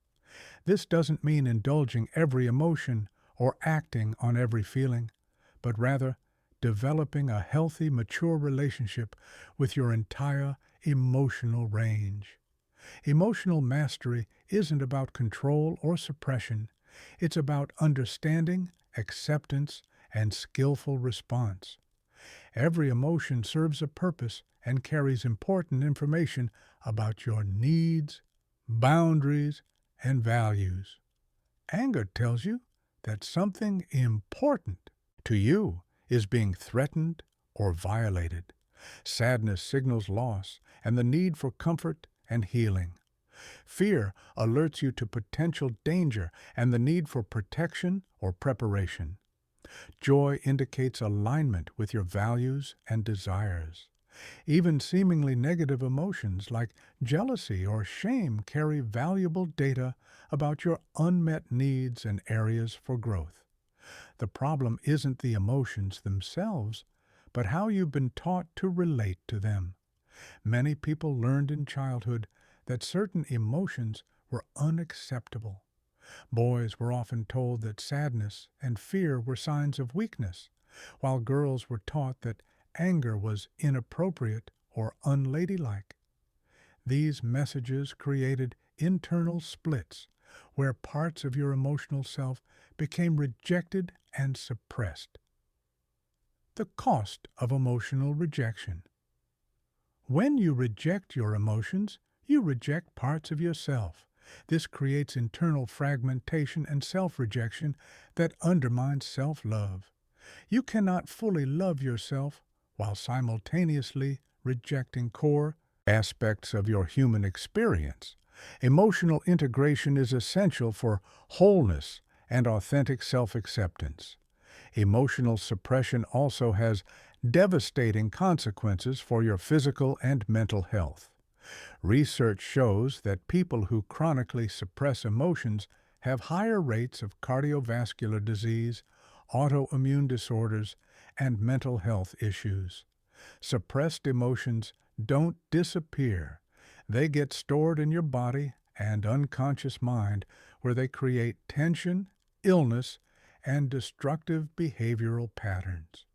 This doesn't mean indulging every emotion or acting on every feeling, but rather developing a healthy, mature relationship with your entire emotional range. Emotional mastery isn't about control or suppression. It's about understanding, acceptance, and skillful response. Every emotion serves a purpose and carries important information about your needs, boundaries, and values. Anger tells you that something important to you is being threatened or violated. Sadness signals loss and the need for comfort and healing. Fear alerts you to potential danger and the need for protection or preparation. Joy indicates alignment with your values and desires. Even seemingly negative emotions like jealousy or shame carry valuable data about your unmet needs and areas for growth. The problem isn't the emotions themselves, but how you've been taught to relate to them. Many people learned in childhood that certain emotions were unacceptable. Boys were often told that sadness and fear were signs of weakness, while girls were taught that anger was inappropriate or unladylike. These messages created internal splits where parts of your emotional self became rejected and suppressed. The cost of emotional rejection. When you reject your emotions, you reject parts of yourself. This creates internal fragmentation and self-rejection that undermines self-love. You cannot fully love yourself while simultaneously rejecting core aspects of your human experience. Emotional integration is essential for wholeness and authentic self-acceptance. Emotional suppression also has devastating consequences for your physical and mental health. Research shows that people who chronically suppress emotions have higher rates of cardiovascular disease, autoimmune disorders, and mental health issues. Suppressed emotions don't disappear. They get stored in your body and unconscious mind, where they create tension, illness, and destructive behavioral patterns.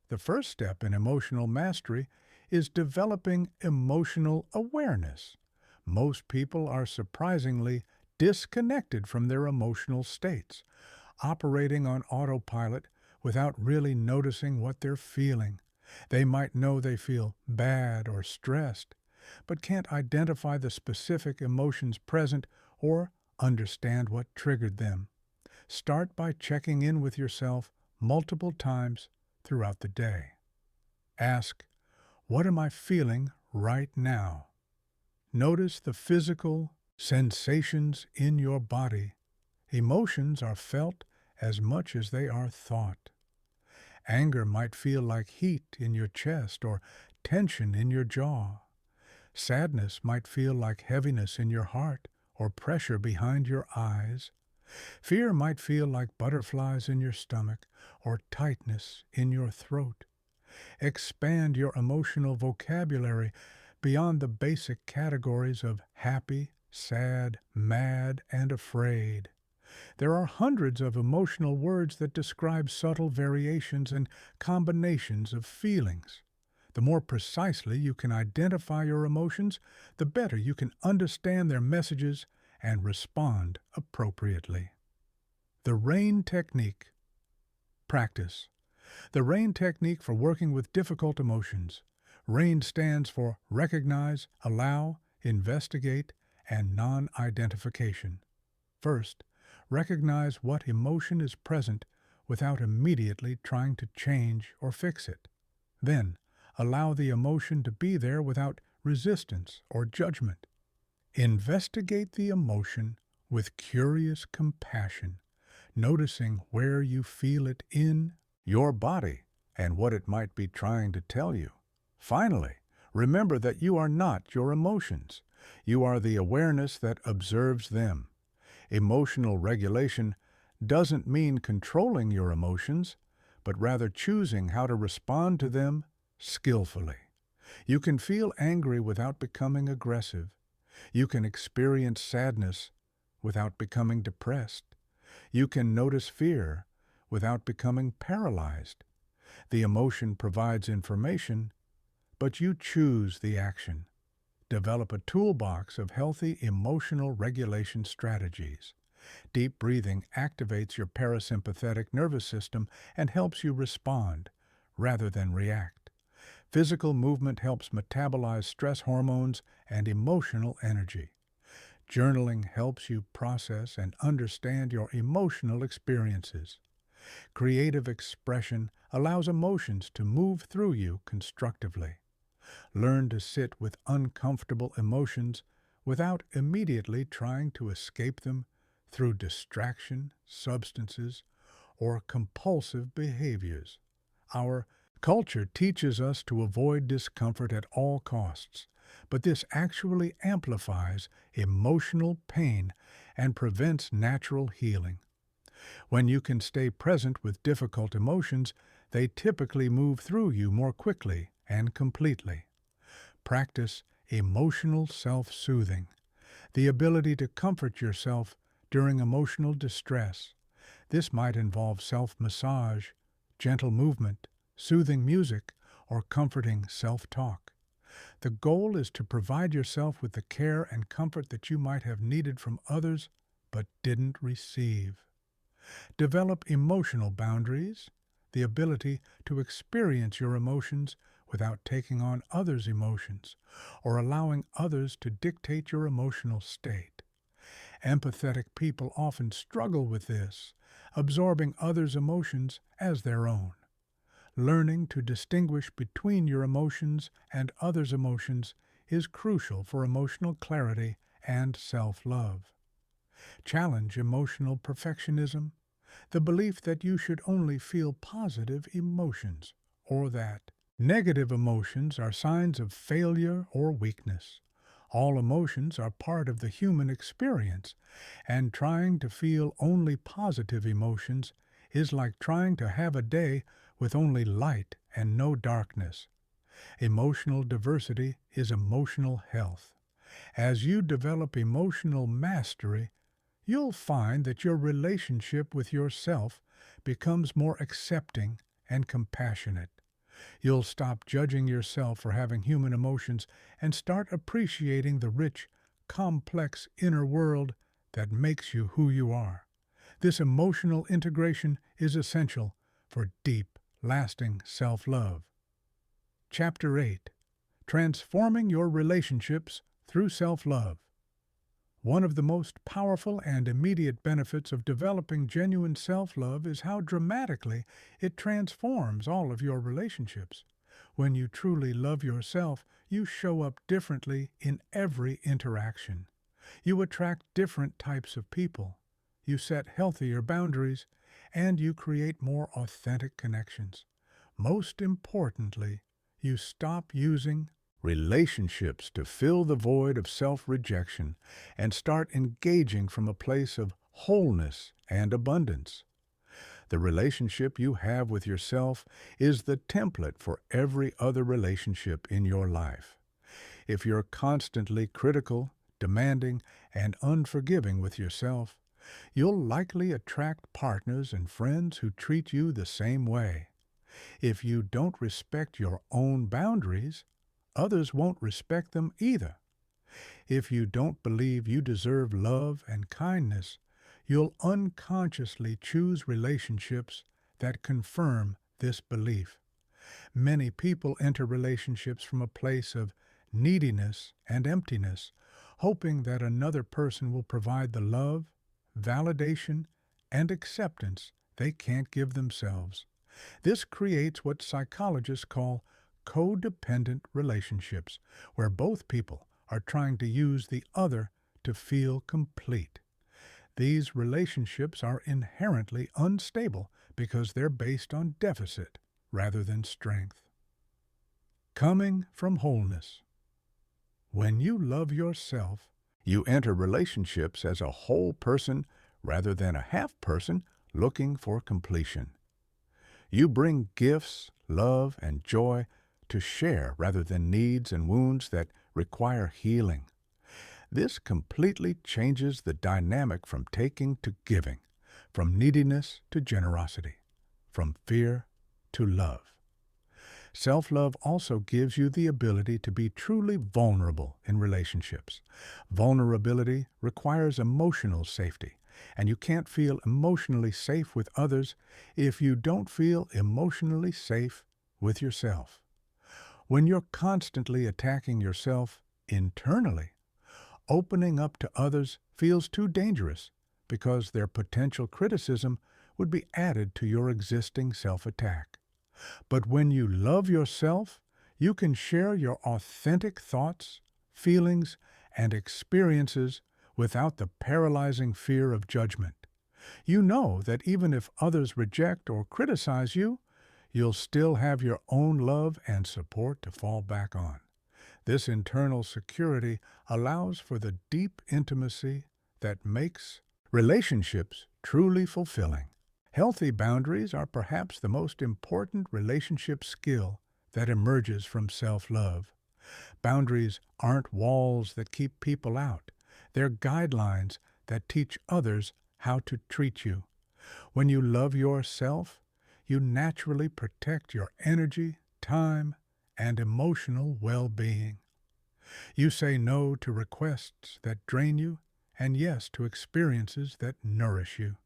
The first step in emotional mastery is developing emotional awareness. Most people are surprisingly disconnected from their emotional states, operating on autopilot without really noticing what they're feeling. They might know they feel bad or stressed, but can't identify the specific emotions present or understand what triggered them. Start by checking in with yourself multiple times throughout the day. Ask, what am I feeling right now? Notice the physical sensations in your body. Emotions are felt as much as they are thought. Anger might feel like heat in your chest or tension in your jaw. Sadness might feel like heaviness in your heart or pressure behind your eyes. Fear might feel like butterflies in your stomach or tightness in your throat. Expand your emotional vocabulary beyond the basic categories of happy, sad, mad, and afraid. There are hundreds of emotional words that describe subtle variations and combinations of feelings. The more precisely you can identify your emotions, the better you can understand their messages and respond appropriately. The RAIN technique. Practice. The RAIN technique for working with difficult emotions. RAIN stands for recognize, allow, investigate, and non-identification. First, recognize what emotion is present without immediately trying to change or fix it. Then, allow the emotion to be there without resistance or judgment. Investigate the emotion with curious compassion, noticing where you feel it in your body and what it might be trying to tell you. Finally, remember that you are not your emotions. You are the awareness that observes them. Emotional regulation doesn't mean controlling your emotions, but rather choosing how to respond to them skillfully. You can feel angry without becoming aggressive. You can experience sadness without becoming depressed. You can notice fear without becoming paralyzed. The emotion provides information, but you choose the action. Develop a toolbox of healthy emotional regulation strategies. Deep breathing activates your parasympathetic nervous system and helps you respond rather than react. Physical movement helps metabolize stress hormones and emotional energy. Journaling helps you process and understand your emotional experiences. Creative expression allows emotions to move through you constructively. Learn to sit with uncomfortable emotions without immediately trying to escape them through distraction, substances, or compulsive behaviors. Our Culture teaches us to avoid discomfort at all costs, but this actually amplifies emotional pain and prevents natural healing. When you can stay present with difficult emotions, they typically move through you more quickly and completely. Practice emotional self-soothing, the ability to comfort yourself during emotional distress. This might involve self-massage, gentle movement, soothing music, or comforting self-talk. The goal is to provide yourself with the care and comfort that you might have needed from others but didn't receive. Develop emotional boundaries, the ability to experience your emotions without taking on others' emotions or allowing others to dictate your emotional state. Empathetic people often struggle with this, absorbing others' emotions as their own. Learning to distinguish between your emotions and others' emotions is crucial for emotional clarity and self-love. Challenge emotional perfectionism, the belief that you should only feel positive emotions, or that negative emotions are signs of failure or weakness. All emotions are part of the human experience, and trying to feel only positive emotions is like trying to have a day with only light and no darkness. Emotional diversity is emotional health. As you develop emotional mastery, you'll find that your relationship with yourself becomes more accepting and compassionate. You'll stop judging yourself for having human emotions and start appreciating the rich, complex inner world that makes you who you are. This emotional integration is essential for deep, lasting self-love. Chapter 8. Transforming Your Relationships Through Self-Love. One of the most powerful and immediate benefits of developing genuine self-love is how dramatically it transforms all of your relationships. When you truly love yourself, you show up differently in every interaction. You attract different types of people. You set healthier boundaries, and you create more authentic connections. Most importantly, you stop using relationships to fill the void of self-rejection and start engaging from a place of wholeness and abundance. The relationship you have with yourself is the template for every other relationship in your life. If you're constantly critical, demanding, and unforgiving with yourself, you'll likely attract partners and friends who treat you the same way. If you don't respect your own boundaries, others won't respect them either. If you don't believe you deserve love and kindness, you'll unconsciously choose relationships that confirm this belief. Many people enter relationships from a place of neediness and emptiness, hoping that another person will provide the love, validation, and acceptance they can't give themselves. This creates what psychologists call codependent relationships, where both people are trying to use the other to feel complete. These relationships are inherently unstable because they're based on deficit rather than strength. Coming from wholeness. When you love yourself, you enter relationships as a whole person rather than a half person looking for completion. You bring gifts, love, and joy to share rather than needs and wounds that require healing. This completely changes the dynamic from taking to giving, from neediness to generosity, from fear to love. Self-love also gives you the ability to be truly vulnerable in relationships. Vulnerability requires emotional safety, and you can't feel emotionally safe with others if you don't feel emotionally safe with yourself. When you're constantly attacking yourself internally, opening up to others feels too dangerous because their potential criticism would be added to your existing self-attack. But when you love yourself, you can share your authentic thoughts, feelings, and experiences without the paralyzing fear of judgment. You know that even if others reject or criticize you, you'll still have your own love and support to fall back on. This internal security allows for the deep intimacy that makes relationships truly fulfilling. Healthy boundaries are perhaps the most important relationship skill that emerges from self-love. Boundaries aren't walls that keep people out. They're guidelines that teach others how to treat you. When you love yourself, you naturally protect your energy, time, and emotional well-being. You say no to requests that drain you and yes to experiences that nourish you.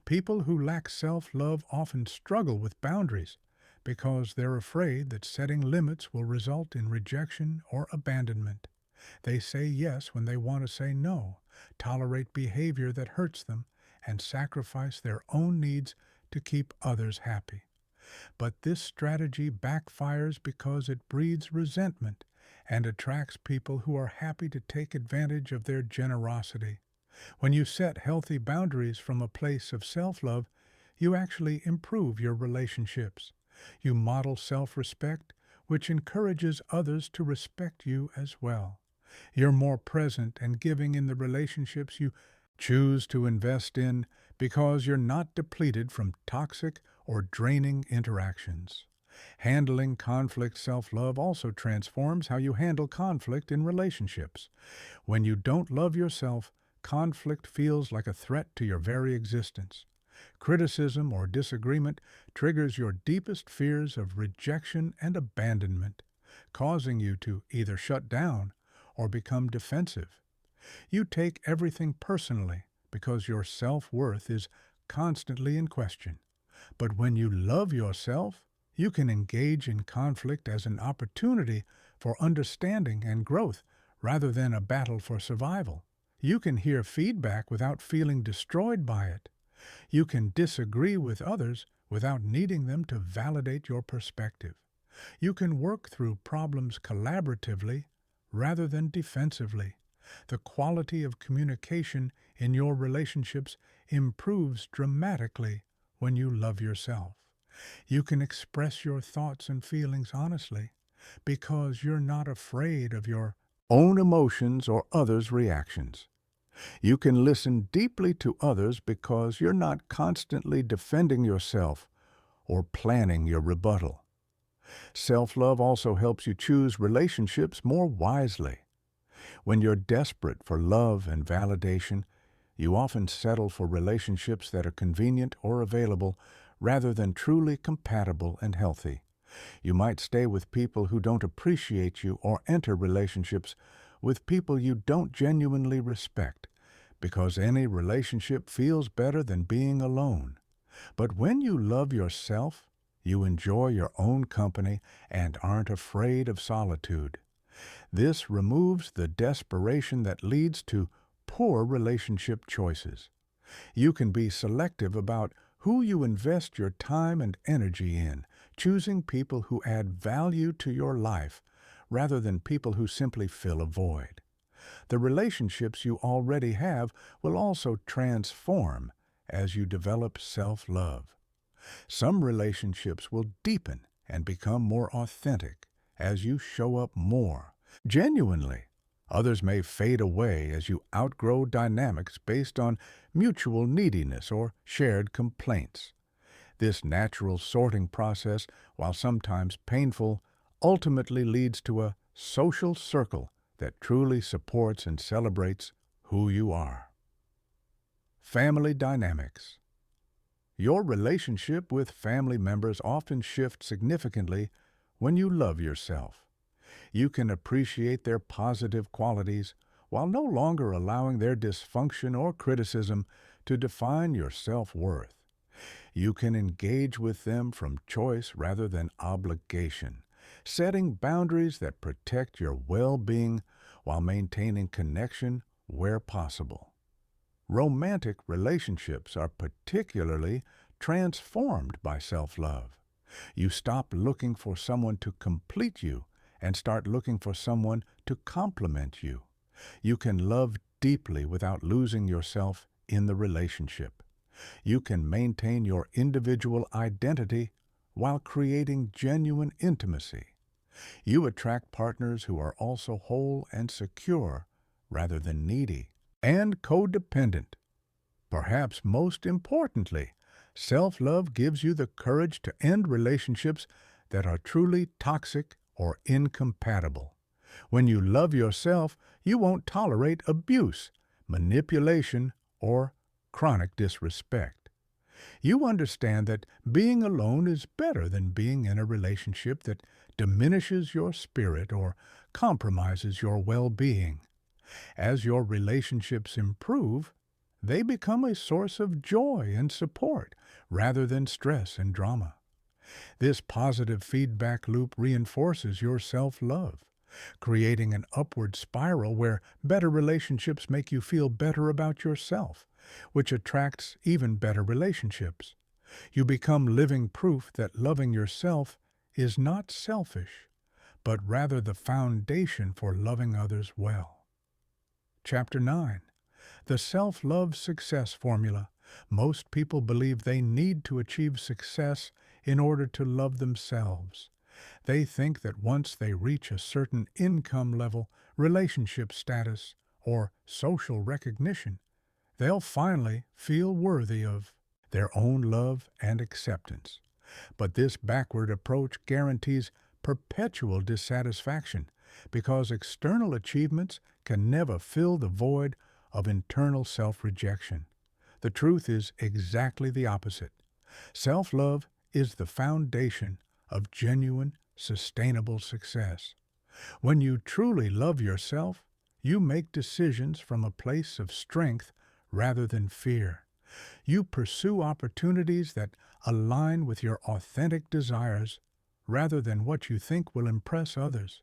People who lack self-love often struggle with boundaries because they're afraid that setting limits will result in rejection or abandonment. They say yes when they want to say no, tolerate behavior that hurts them, and sacrifice their own needs to keep others happy. But this strategy backfires because it breeds resentment and attracts people who are happy to take advantage of their generosity. When you set healthy boundaries from a place of self-love, you actually improve your relationships. You model self-respect, which encourages others to respect you as well. You're more present and giving in the relationships you choose to invest in because you're not depleted from toxic or draining interactions. Handling conflict self-love also transforms how you handle conflict in relationships. When you don't love yourself, conflict feels like a threat to your very existence. Criticism or disagreement triggers your deepest fears of rejection and abandonment, causing you to either shut down or become defensive. You take everything personally because your self-worth is constantly in question. But when you love yourself, you can engage in conflict as an opportunity for understanding and growth rather than a battle for survival. You can hear feedback without feeling destroyed by it. You can disagree with others without needing them to validate your perspective. You can work through problems collaboratively rather than defensively. The quality of communication in your relationships improves dramatically when you love yourself. You can express your thoughts and feelings honestly because you're not afraid of your own emotions or others' reactions. You can listen deeply to others because you're not constantly defending yourself or planning your rebuttal. Self-love also helps you choose relationships more wisely. When you're desperate for love and validation, you often settle for relationships that are convenient or available rather than truly compatible and healthy. You might stay with people who don't appreciate you or enter relationships with people you don't genuinely respect, because any relationship feels better than being alone. But when you love yourself, you enjoy your own company and aren't afraid of solitude. This removes the desperation that leads to poor relationship choices. You can be selective about who you invest your time and energy in, choosing people who add value to your life rather than people who simply fill a void. The relationships you already have will also transform as you develop self-love. Some relationships will deepen and become more authentic as you show up more genuinely. Others may fade away as you outgrow dynamics based on mutual neediness or shared complaints. This natural sorting process, while sometimes painful, ultimately leads to a social circle that truly supports and celebrates who you are. Family dynamics. Your relationship with family members often shifts significantly when you love yourself. You can appreciate their positive qualities while no longer allowing their dysfunction or criticism to define your self-worth. You can engage with them from choice rather than obligation, setting boundaries that protect your well-being while maintaining connection where possible. Romantic relationships are particularly transformed by self-love. You stop looking for someone to complete you and start looking for someone to complement you. You can love deeply without losing yourself in the relationship. You can maintain your individual identity while creating genuine intimacy. You attract partners who are also whole and secure rather than needy and codependent. Perhaps most importantly, self-love gives you the courage to end relationships that are truly toxic or incompatible. When you love yourself, you won't tolerate abuse, manipulation, or chronic disrespect. You understand that being alone is better than being in a relationship that diminishes your spirit or compromises your well-being. As your relationships improve, they become a source of joy and support rather than stress and drama. This positive feedback loop reinforces your self-love, creating an upward spiral where better relationships make you feel better about yourself, which attracts even better relationships. You become living proof that loving yourself is not selfish, but rather the foundation for loving others well. Chapter 9. The Self-Love Success Formula. Most people believe they need to achieve success in order to love themselves. They think that once they reach a certain income level, relationship status, or social recognition, they'll finally feel worthy of their own love and acceptance. But this backward approach guarantees perpetual dissatisfaction because external achievements can never fill the void of internal self-rejection. The truth is exactly the opposite. Self-love is the foundation of genuine, sustainable success. When you truly love yourself, you make decisions from a place of strength rather than fear. You pursue opportunities that align with your authentic desires rather than what you think will impress others.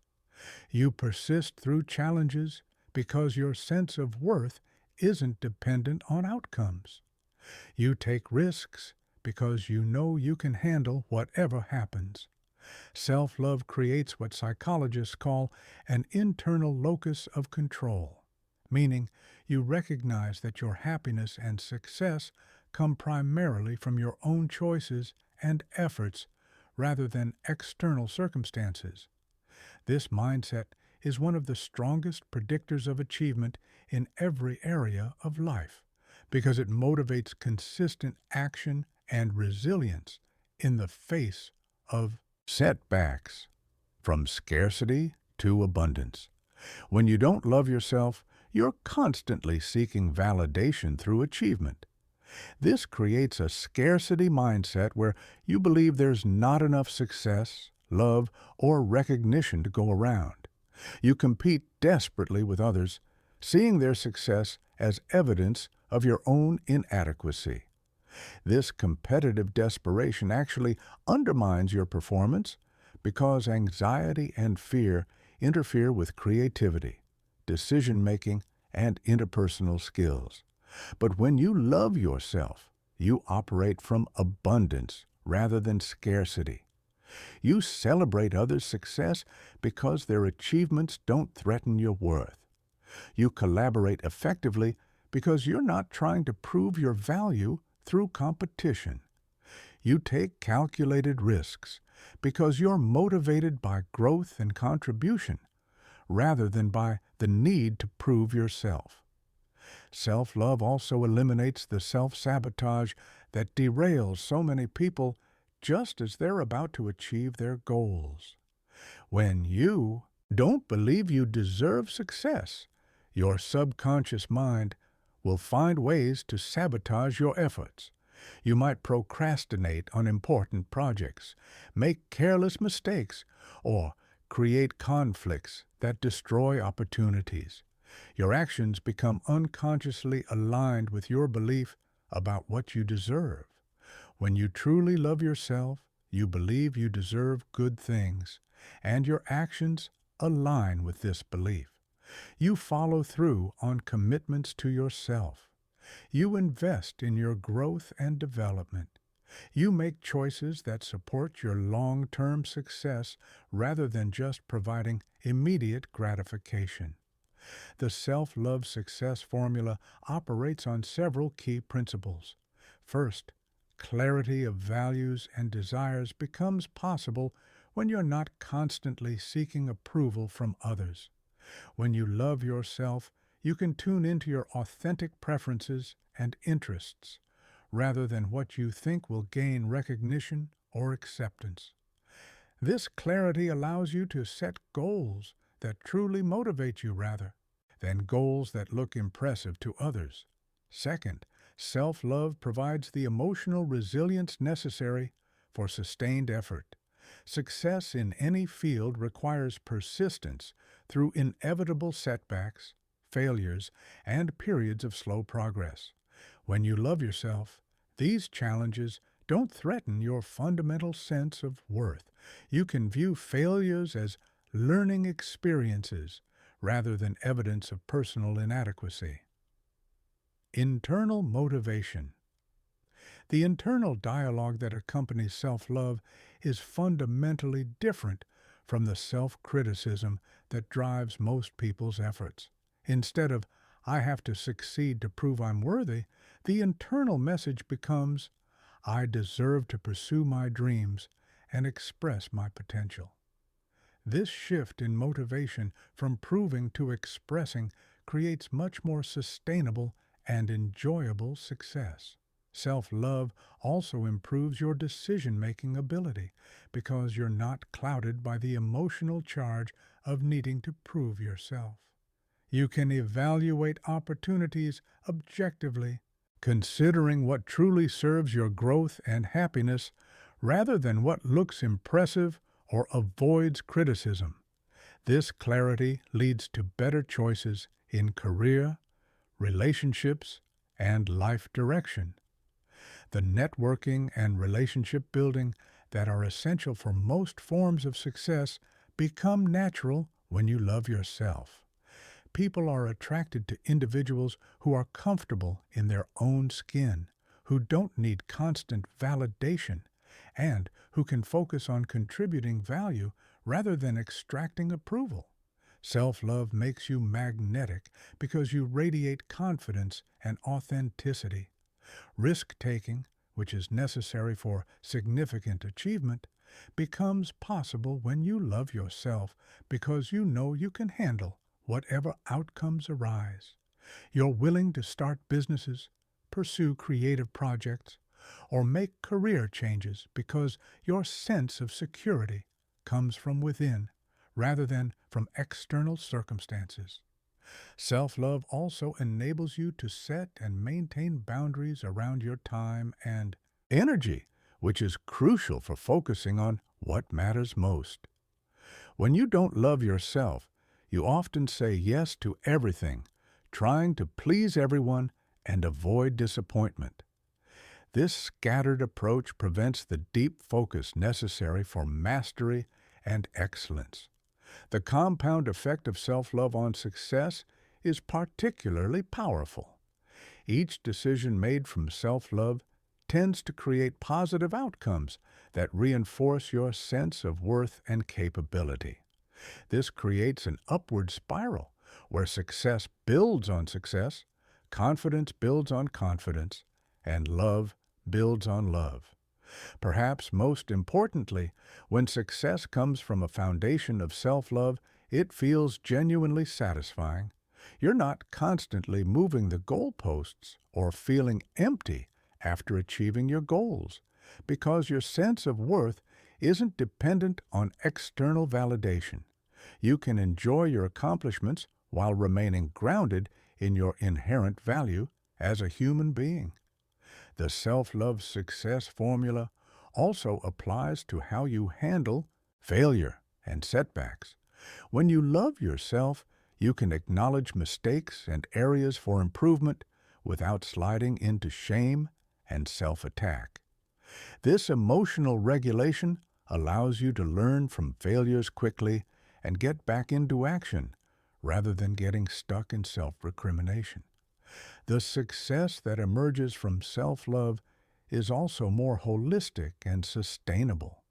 You persist through challenges because your sense of worth isn't dependent on outcomes. You take risks because you know you can handle whatever happens. Self-love creates what psychologists call an internal locus of control, meaning you recognize that your happiness and success come primarily from your own choices and efforts rather than external circumstances. This mindset is one of the strongest predictors of achievement in every area of life because it motivates consistent action and resilience in the face of setbacks, from scarcity to abundance. When you don't love yourself, you're constantly seeking validation through achievement. This creates a scarcity mindset where you believe there's not enough success, love, or recognition to go around. You compete desperately with others, seeing their success as evidence of your own inadequacy. This competitive desperation actually undermines your performance because anxiety and fear interfere with creativity, decision-making, and interpersonal skills. But when you love yourself, you operate from abundance rather than scarcity. You celebrate others' success because their achievements don't threaten your worth. You collaborate effectively because you're not trying to prove your value through competition. You take calculated risks because you're motivated by growth and contribution rather than by the need to prove yourself. Self-love also eliminates the self-sabotage that derails so many people just as they're about to achieve their goals. When you don't believe you deserve success, your subconscious mind will find ways to sabotage your efforts. You might procrastinate on important projects, make careless mistakes, or create conflicts that destroy opportunities. Your actions become unconsciously aligned with your belief about what you deserve. When you truly love yourself, you believe you deserve good things, and your actions align with this belief. You follow through on commitments to yourself. You invest in your growth and development. You make choices that support your long-term success rather than just providing immediate gratification. The self-love success formula operates on several key principles. First, Clarity of values and desires becomes possible when you're not constantly seeking approval from others. When you love yourself, you can tune into your authentic preferences and interests, rather than what you think will gain recognition or acceptance. This clarity allows you to set goals that truly motivate you rather than goals that look impressive to others. Second, self-love provides the emotional resilience necessary for sustained effort. Success in any field requires persistence through inevitable setbacks, failures, and periods of slow progress. When you love yourself, these challenges don't threaten your fundamental sense of worth. You can view failures as learning experiences rather than evidence of personal inadequacy. Internal motivation. The internal dialogue that accompanies self-love is fundamentally different from the self-criticism that drives most people's efforts. Instead of, "I have to succeed to prove I'm worthy," the internal message becomes, "I deserve to pursue my dreams and express my potential." This shift in motivation from proving to expressing creates much more sustainable and enjoyable success. Self-love also improves your decision-making ability because you're not clouded by the emotional charge of needing to prove yourself. You can evaluate opportunities objectively, considering what truly serves your growth and happiness rather than what looks impressive or avoids criticism. This clarity leads to better choices in career, relationships, and life direction. The networking and relationship building that are essential for most forms of success become natural when you love yourself. People are attracted to individuals who are comfortable in their own skin, who don't need constant validation, and who can focus on contributing value rather than extracting approval. Self-love makes you magnetic because you radiate confidence and authenticity. Risk-taking, which is necessary for significant achievement, becomes possible when you love yourself because you know you can handle whatever outcomes arise. You're willing to start businesses, pursue creative projects, or make career changes because your sense of security comes from within rather than from external circumstances. Self-love also enables you to set and maintain boundaries around your time and energy, which is crucial for focusing on what matters most. When you don't love yourself, you often say yes to everything, trying to please everyone and avoid disappointment. This scattered approach prevents the deep focus necessary for mastery and excellence. The compound effect of self-love on success is particularly powerful. Each decision made from self-love tends to create positive outcomes that reinforce your sense of worth and capability. This creates an upward spiral where success builds on success, confidence builds on confidence, and love builds on love. Perhaps most importantly, when success comes from a foundation of self-love, it feels genuinely satisfying. You're not constantly moving the goalposts or feeling empty after achieving your goals, because your sense of worth isn't dependent on external validation. You can enjoy your accomplishments while remaining grounded in your inherent value as a human being. The self-love success formula also applies to how you handle failure and setbacks. When you love yourself, you can acknowledge mistakes and areas for improvement without sliding into shame and self-attack. This emotional regulation allows you to learn from failures quickly and get back into action rather than getting stuck in self-recrimination. The success that emerges from self-love is also more holistic and sustainable.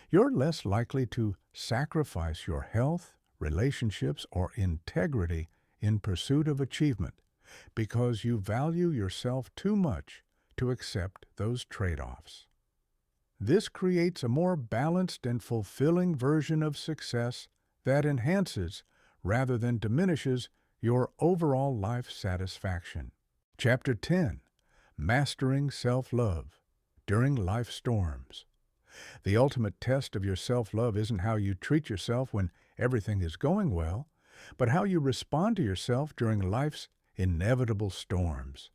You're less likely to sacrifice your health, relationships, or integrity in pursuit of achievement because you value yourself too much to accept those trade-offs. This creates a more balanced and fulfilling version of success that enhances, rather than diminishes, your overall life satisfaction. Chapter 10. Mastering Self-Love During Life Storms. The ultimate test of your self-love isn't how you treat yourself when everything is going well, but how you respond to yourself during life's inevitable storms.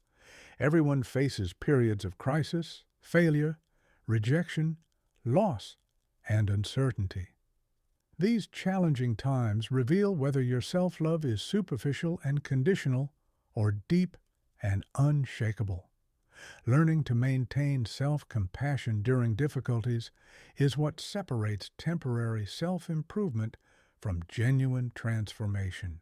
Everyone faces periods of crisis, failure, rejection, loss, and uncertainty. These challenging times reveal whether your self-love is superficial and conditional or deep and unshakable. Learning to maintain self-compassion during difficulties is what separates temporary self-improvement from genuine transformation.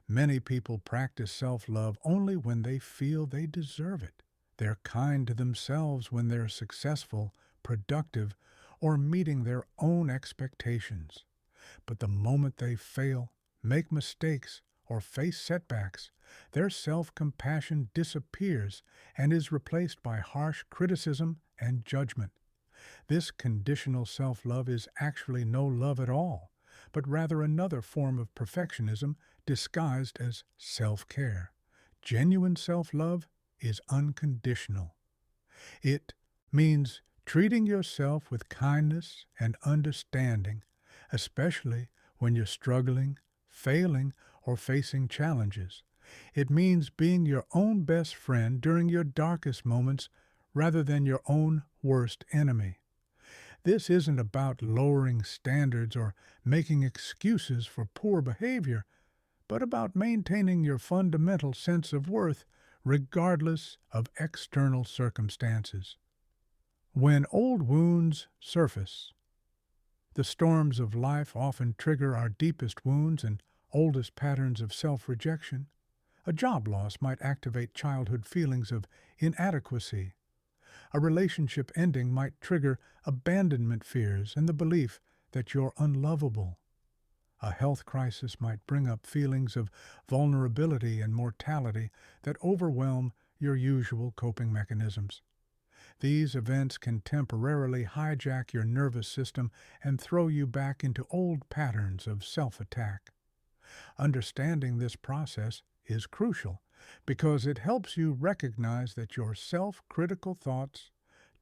Many people practice self-love only when they feel they deserve it. They're kind to themselves when they're successful, productive, or meeting their own expectations. But the moment they fail, make mistakes, or face setbacks, their self-compassion disappears and is replaced by harsh criticism and judgment. This conditional self-love is actually no love at all, but rather another form of perfectionism disguised as self-care. Genuine self-love is unconditional. It means treating yourself with kindness and understanding, especially when you're struggling, failing, or facing challenges. It means being your own best friend during your darkest moments rather than your own worst enemy. This isn't about lowering standards or making excuses for poor behavior, but about maintaining your fundamental sense of worth regardless of external circumstances. When old wounds surface, the storms of life often trigger our deepest wounds and oldest patterns of self-rejection. A job loss might activate childhood feelings of inadequacy. A relationship ending might trigger abandonment fears and the belief that you're unlovable. A health crisis might bring up feelings of vulnerability and mortality that overwhelm your usual coping mechanisms. These events can temporarily hijack your nervous system and throw you back into old patterns of self-attack. Understanding this process is crucial because it helps you recognize that your self-critical thoughts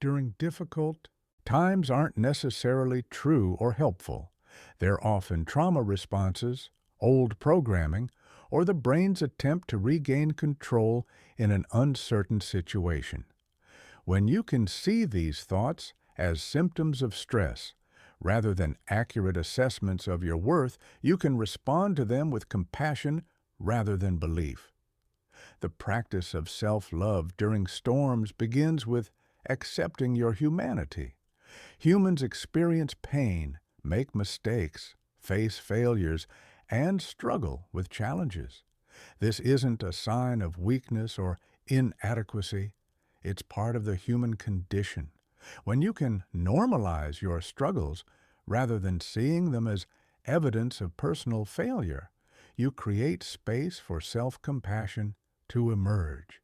during difficult times aren't necessarily true or helpful. They're often trauma responses, old programming, or the brain's attempt to regain control in an uncertain situation. When you can see these thoughts as symptoms of stress, rather than accurate assessments of your worth, you can respond to them with compassion rather than belief. The practice of self-love during storms begins with accepting your humanity. Humans experience pain, make mistakes, face failures, and struggle with challenges. This isn't a sign of weakness or inadequacy. It's part of the human condition. When you can normalize your struggles rather than seeing them as evidence of personal failure, you create space for self-compassion to emerge.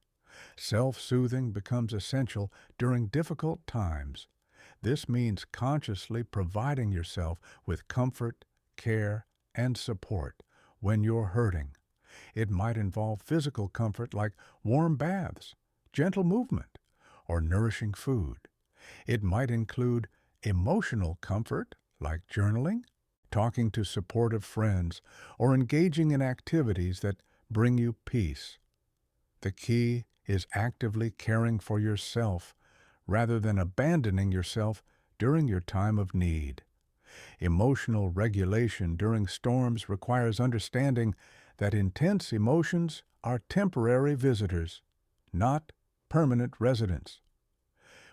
Self-soothing becomes essential during difficult times. This means consciously providing yourself with comfort, care, and support when you're hurting. It might involve physical comfort like warm baths, gentle movement, or nourishing food. It might include emotional comfort like journaling, talking to supportive friends, or engaging in activities that bring you peace. The key is actively caring for yourself rather than abandoning yourself during your time of need. Emotional regulation during storms requires understanding that intense emotions are temporary visitors, not permanent residents.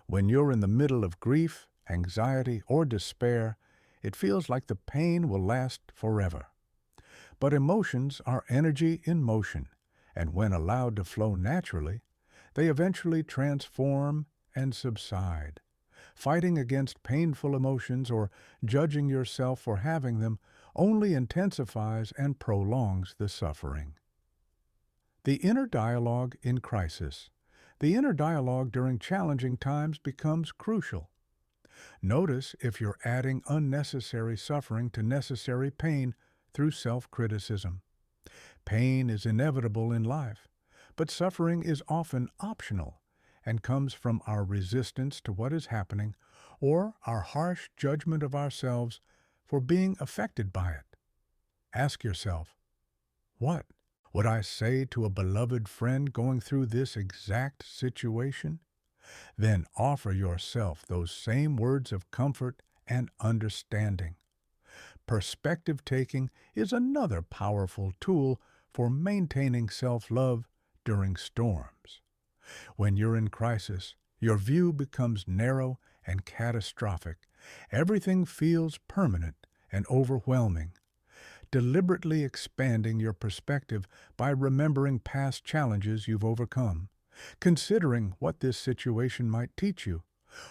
When you're in the middle of grief, anxiety, or despair, it feels like the pain will last forever. But emotions are energy in motion, and when allowed to flow naturally, they eventually transform and subside. Fighting against painful emotions or judging yourself for having them only intensifies and prolongs the suffering. The inner dialogue in crisis. The inner dialogue during challenging times becomes crucial. Notice if you're adding unnecessary suffering to necessary pain through self-criticism. Pain is inevitable in life, but suffering is often optional and comes from our resistance to what is happening or our harsh judgment of ourselves for being affected by it. Ask yourself, what would I say to a beloved friend going through this exact situation? Then offer yourself those same words of comfort and understanding. Perspective taking is another powerful tool for maintaining self-love during storms. When you're in crisis, your view becomes narrow and catastrophic. Everything feels permanent and overwhelming. Deliberately expanding your perspective by remembering past challenges you've overcome, considering what this situation might teach you,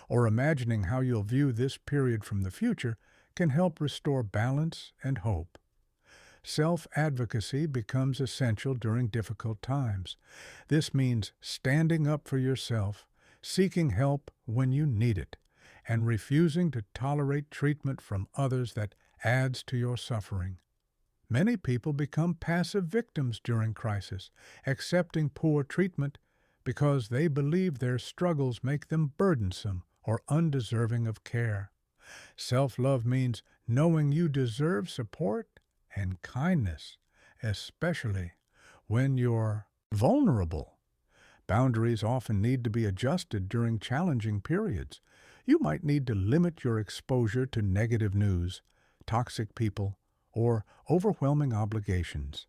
or imagining how you'll view this period from the future can help restore balance and hope. Self-advocacy becomes essential during difficult times. This means standing up for yourself, seeking help when you need it, and refusing to tolerate treatment from others that adds to your suffering. Many people become passive victims during crisis, accepting poor treatment because they believe their struggles make them burdensome or undeserving of care. Self-love means knowing you deserve support and kindness, especially when you're vulnerable. Boundaries often need to be adjusted during challenging periods. You might need to limit your exposure to negative news, toxic people, or overwhelming obligations.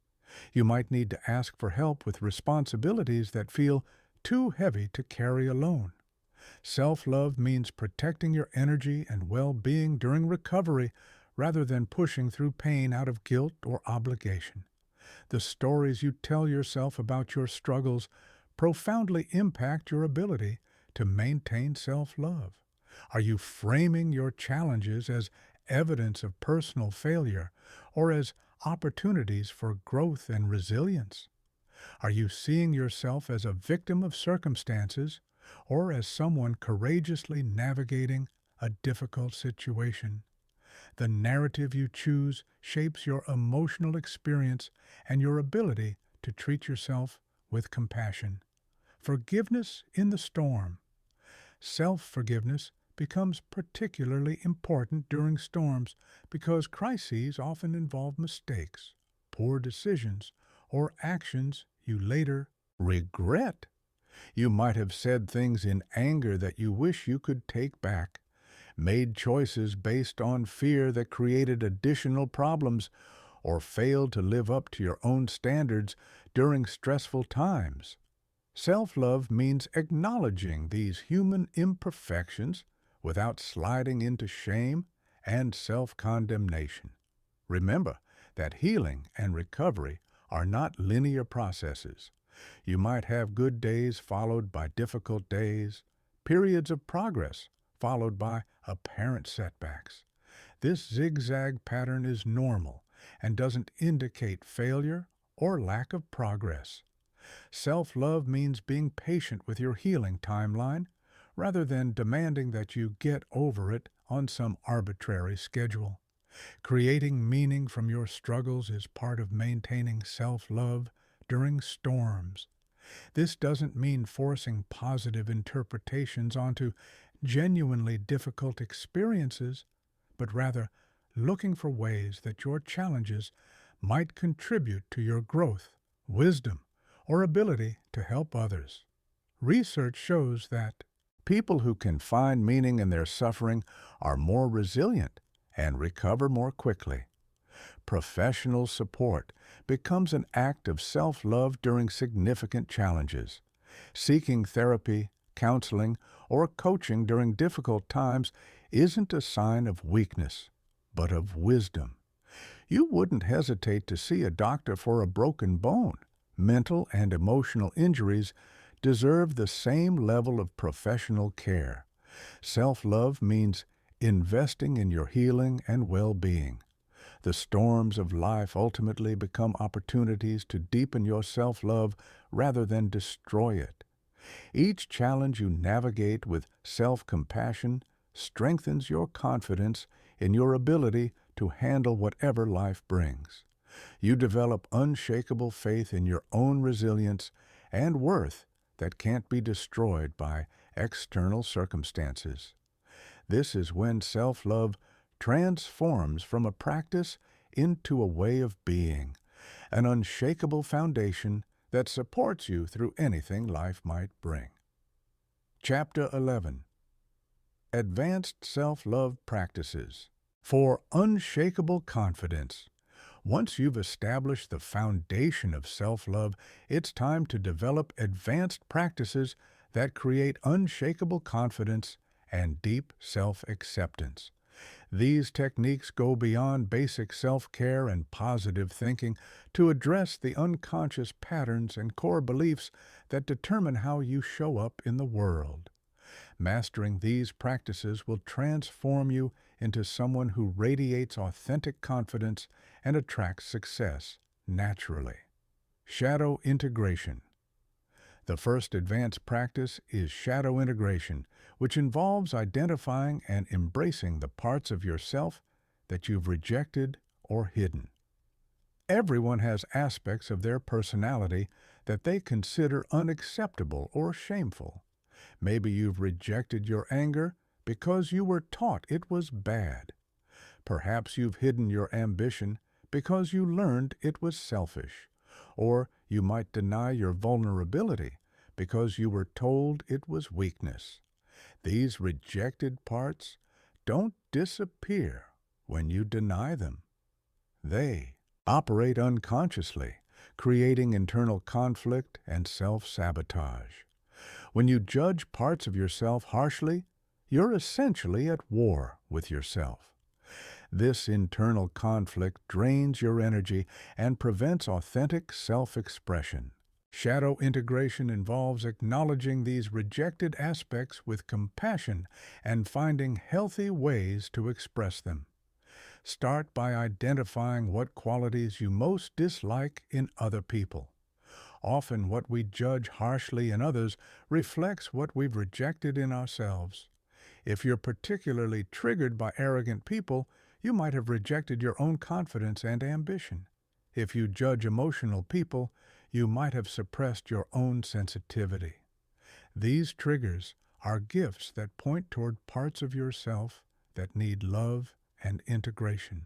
You might need to ask for help with responsibilities that feel too heavy to carry alone. Self-love means protecting your energy and well-being during recovery rather than pushing through pain out of guilt or obligation. The stories you tell yourself about your struggles profoundly impact your ability to maintain self-love. Are you framing your challenges as evidence of personal failure or as opportunities for growth and resilience? Are you seeing yourself as a victim of circumstances or as someone courageously navigating a difficult situation? The narrative you choose shapes your emotional experience and your ability to treat yourself with compassion. Forgiveness in the storm. Self-forgiveness becomes particularly important during storms because crises often involve mistakes, poor decisions, or actions you later regret. You might have said things in anger that you wish you could take back, made choices based on fear that created additional problems, or failed to live up to your own standards during stressful times. Self-love means acknowledging these human imperfections without sliding into shame and self-condemnation. Remember that healing and recovery are not linear processes. You might have good days followed by difficult days, periods of progress followed by apparent setbacks. This zigzag pattern is normal and doesn't indicate failure or lack of progress. Self-love means being patient with your healing timeline rather than demanding that you get over it on some arbitrary schedule. Creating meaning from your struggles is part of maintaining self-love during storms. This doesn't mean forcing positive interpretations onto genuinely difficult experiences, but rather looking for ways that your challenges might contribute to your growth, wisdom, or ability to help others. Research shows that people who can find meaning in their suffering are more resilient and recover more quickly. Professional support becomes an act of self-love during significant challenges. Seeking therapy, counseling, or coaching during difficult times isn't a sign of weakness, but of wisdom. You wouldn't hesitate to see a doctor for a broken bone. Mental and emotional injuries deserve the same level of professional care. Self-love means investing in your healing and well-being. The storms of life ultimately become opportunities to deepen your self-love rather than destroy it. Each challenge you navigate with self-compassion strengthens your confidence in your ability to handle whatever life brings. You develop unshakable faith in your own resilience and worth that can't be destroyed by external circumstances. This is when self-love transforms from a practice into a way of being, an unshakable foundation that supports you through anything life might bring. Chapter 11. Advanced Self-Love Practices. For unshakable confidence. Once you've established the foundation of self-love, it's time to develop advanced practices that create unshakable confidence and deep self-acceptance. These techniques go beyond basic self-care and positive thinking to address the unconscious patterns and core beliefs that determine how you show up in the world. Mastering these practices will transform you into someone who radiates authentic confidence and attracts success naturally. Shadow integration. The first advanced practice is shadow integration, which involves identifying and embracing the parts of yourself that you've rejected or hidden. Everyone has aspects of their personality that they consider unacceptable or shameful. Maybe you've rejected your anger because you were taught it was bad. Perhaps you've hidden your ambition because you learned it was selfish. Or you might deny your vulnerability because you were told it was weakness. These rejected parts don't disappear when you deny them. They operate unconsciously, creating internal conflict and self-sabotage. When you judge parts of yourself harshly, you're essentially at war with yourself. This internal conflict drains your energy and prevents authentic self-expression. Shadow integration involves acknowledging these rejected aspects with compassion and finding healthy ways to express them. Start by identifying what qualities you most dislike in other people. Often what we judge harshly in others reflects what we've rejected in ourselves. If you're particularly triggered by arrogant people, you might have rejected your own confidence and ambition. If you judge emotional people, you might have suppressed your own sensitivity. These triggers are gifts that point toward parts of yourself that need love and integration.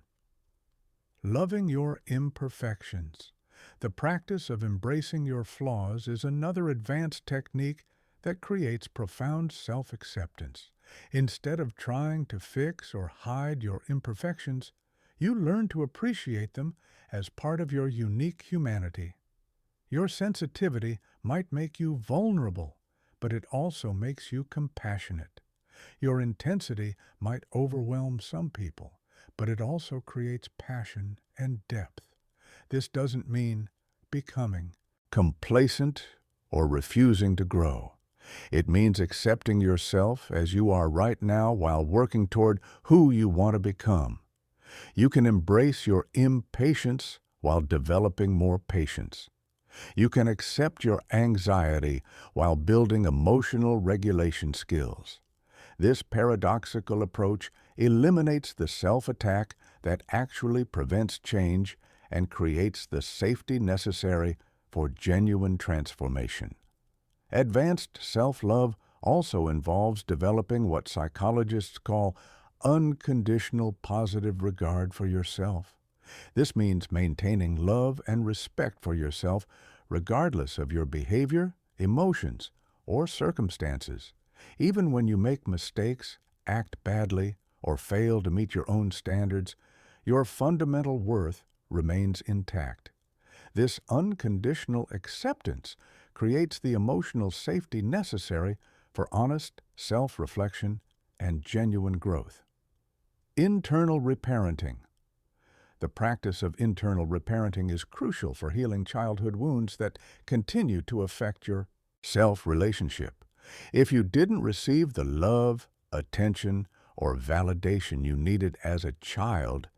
Loving your imperfections. The practice of embracing your flaws is another advanced technique that creates profound self-acceptance. Instead of trying to fix or hide your imperfections, you learn to appreciate them as part of your unique humanity. Your sensitivity might make you vulnerable, but it also makes you compassionate. Your intensity might overwhelm some people, but it also creates passion and depth. This doesn't mean becoming complacent or refusing to grow. It means accepting yourself as you are right now while working toward who you want to become. You can embrace your impatience while developing more patience. You can accept your anxiety while building emotional regulation skills. This paradoxical approach eliminates the self-attack that actually prevents change and creates the safety necessary for genuine transformation. Advanced self-love also involves developing what psychologists call unconditional positive regard for yourself. This means maintaining love and respect for yourself regardless of your behavior, emotions, or circumstances. Even when you make mistakes, act badly, or fail to meet your own standards, your fundamental worth remains intact. This unconditional acceptance creates the emotional safety necessary for honest self-reflection and genuine growth. Internal reparenting. The practice of internal reparenting is crucial for healing childhood wounds that continue to affect your self-relationship. If you didn't receive the love, attention, or validation you needed as a child,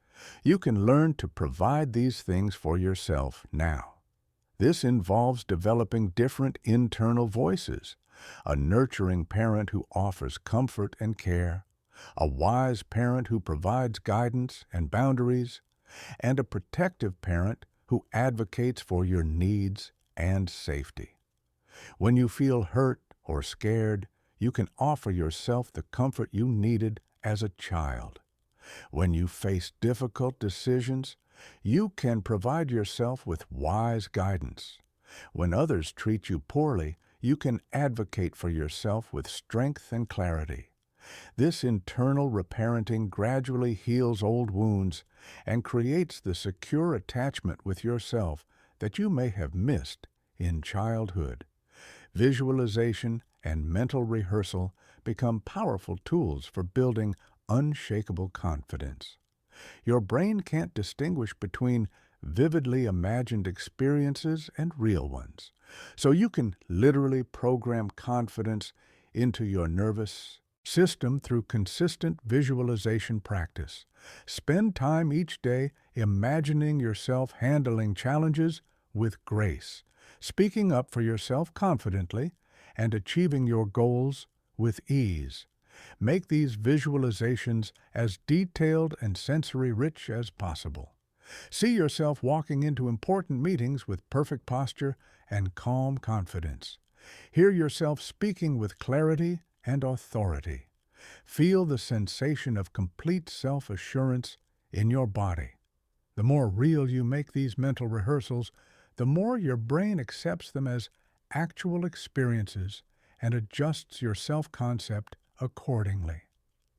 you can learn to provide these things for yourself now. This involves developing different internal voices, a nurturing parent who offers comfort and care, a wise parent who provides guidance and boundaries, and a protective parent who advocates for your needs and safety. When you feel hurt or scared, you can offer yourself the comfort you needed as a child. When you face difficult decisions, you can provide yourself with wise guidance. When others treat you poorly, you can advocate for yourself with strength and clarity. This internal reparenting gradually heals old wounds and creates the secure attachment with yourself that you may have missed in childhood. Visualization and mental rehearsal become powerful tools for building unshakable confidence. Your brain can't distinguish between vividly imagined experiences and real ones, so you can literally program confidence into your nervous system through consistent visualization practice. Spend time each day imagining yourself handling challenges with grace, speaking up for yourself confidently, and achieving your goals with ease. Make these visualizations as detailed and sensory-rich as possible. See yourself walking into important meetings with perfect posture and calm confidence. Hear yourself speaking with clarity and authority. Feel the sensation of complete self-assurance in your body. The more real you make these mental rehearsals, the more your brain accepts them as actual experiences and adjusts your self-concept accordingly.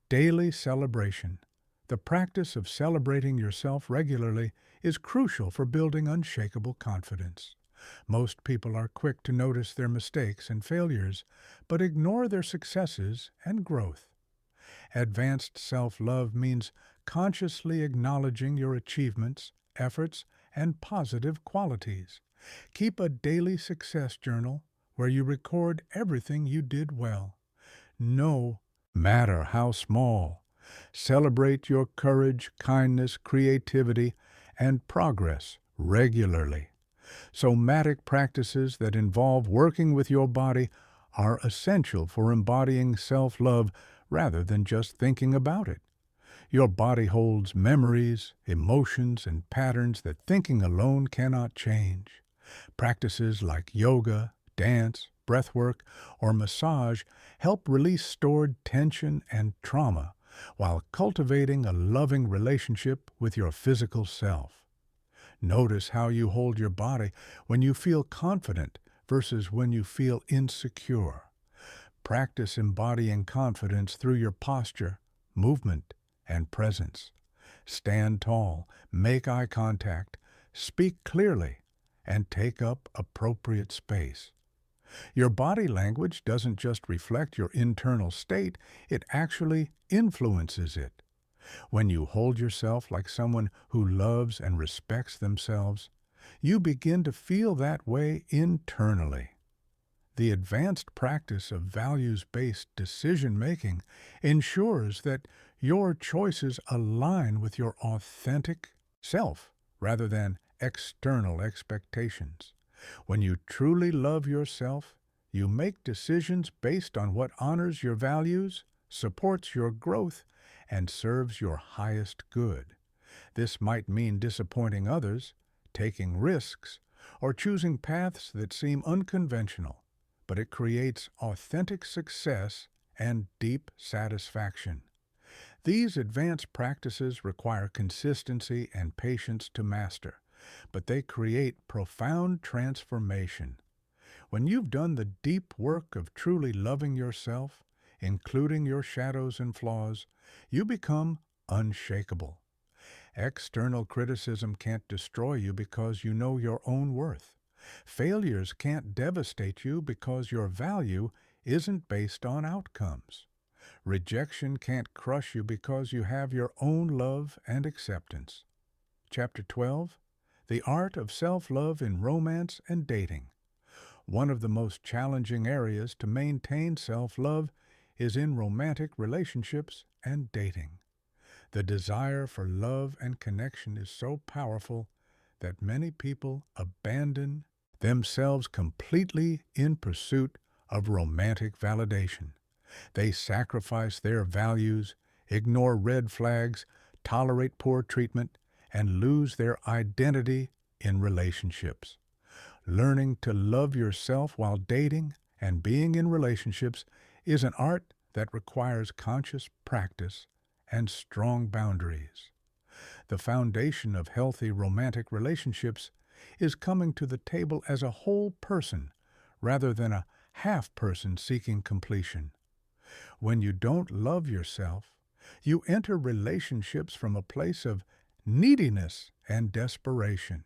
Daily celebration. The practice of celebrating yourself regularly is crucial for building unshakable confidence. Most people are quick to notice their mistakes and failures, but ignore their successes and growth. Advanced self-love means consciously acknowledging your achievements, efforts, and positive qualities. Keep a daily success journal where you record everything you did well. No matter how small. Celebrate your courage, kindness, creativity, and progress regularly. Somatic practices that involve working with your body are essential for embodying self-love rather than just thinking about it. Your body holds memories, emotions, and patterns that thinking alone cannot change. Practices like yoga, dance, breathwork, or massage help release stored tension and trauma while cultivating a loving relationship with your physical self. Notice how you hold your body when you feel confident versus when you feel insecure. Practice embodying confidence through your posture, movement, and presence. Stand tall, make eye contact, speak clearly, and take up appropriate space. Your body language doesn't just reflect your internal state, it actually influences it. When you hold yourself like someone who loves and respects themselves, you begin to feel that way internally. The advanced practice of values-based decision-making ensures that your choices align with your authentic self rather than external expectations. When you truly love yourself, you make decisions based on what honors your values, supports your growth, and serves your highest good. This might mean disappointing others, taking risks, or choosing paths that seem unconventional, but it creates authentic success and deep satisfaction. These advanced practices require consistency and patience to master, but they create profound transformation. When you've done the deep work of truly loving yourself, including your shadows and flaws, you become unshakable. External criticism can't destroy you because you know your own worth. Failures can't devastate you because your value isn't based on outcomes. Rejection can't crush you because you have your own love and acceptance. Chapter 12, The Art of Self-Love in Romance and Dating. One of the most challenging areas to maintain self-love is in romantic relationships and dating. The desire for love and connection is so powerful that many people abandon themselves completely in pursuit of romantic validation. They sacrifice their values, ignore red flags, tolerate poor treatment, and lose their identity in relationships. Learning to love yourself while dating and being in relationships is an art that requires conscious practice and strong boundaries. The foundation of healthy romantic relationships is coming to the table as a whole person rather than a half person seeking completion. When you don't love yourself, you enter relationships from a place of neediness and desperation.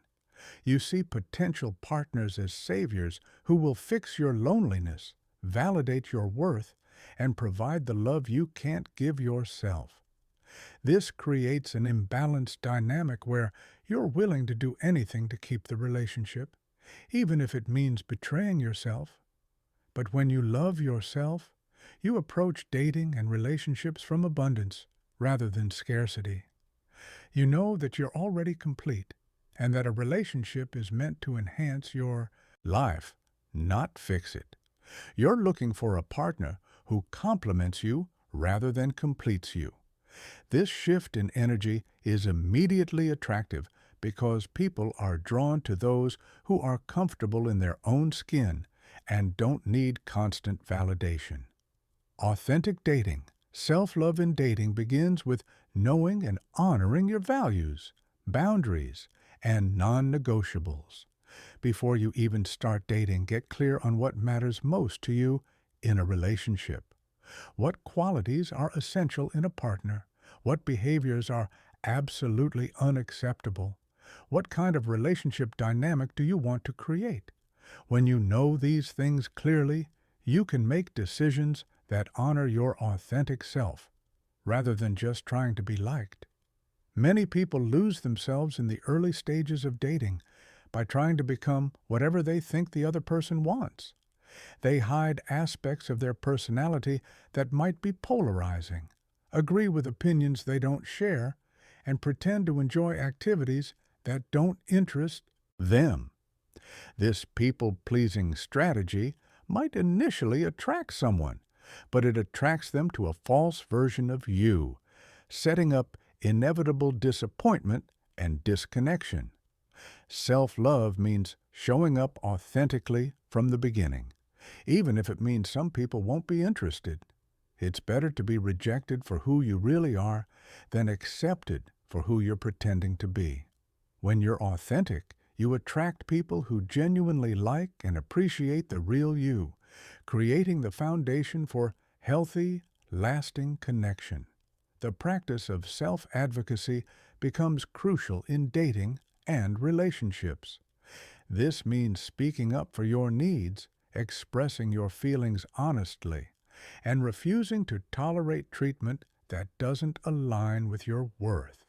You see potential partners as saviors who will fix your loneliness, validate your worth, and provide the love you can't give yourself. This creates an imbalanced dynamic where you're willing to do anything to keep the relationship, even if it means betraying yourself. But when you love yourself, you approach dating and relationships from abundance rather than scarcity. You know that you're already complete and that a relationship is meant to enhance your life, not fix it. You're looking for a partner who complements you rather than completes you. This shift in energy is immediately attractive because people are drawn to those who are comfortable in their own skin and don't need constant validation. Authentic dating, self-love in dating begins with knowing and honoring your values, boundaries, and non-negotiables. Before you even start dating, get clear on what matters most to you in a relationship. What qualities are essential in a partner? What behaviors are absolutely unacceptable? What kind of relationship dynamic do you want to create? When you know these things clearly, you can make decisions that honor your authentic self, rather than just trying to be liked. Many people lose themselves in the early stages of dating by trying to become whatever they think the other person wants. They hide aspects of their personality that might be polarizing, agree with opinions they don't share, and pretend to enjoy activities that don't interest them. This people-pleasing strategy might initially attract someone, but it attracts them to a false version of you, setting up inevitable disappointment and disconnection. Self-love means showing up authentically from the beginning, even if it means some people won't be interested. It's better to be rejected for who you really are than accepted for who you're pretending to be. When you're authentic, you attract people who genuinely like and appreciate the real you, creating the foundation for healthy, lasting connection. The practice of self-advocacy becomes crucial in dating and relationships. This means speaking up for your needs, expressing your feelings honestly, and refusing to tolerate treatment that doesn't align with your worth.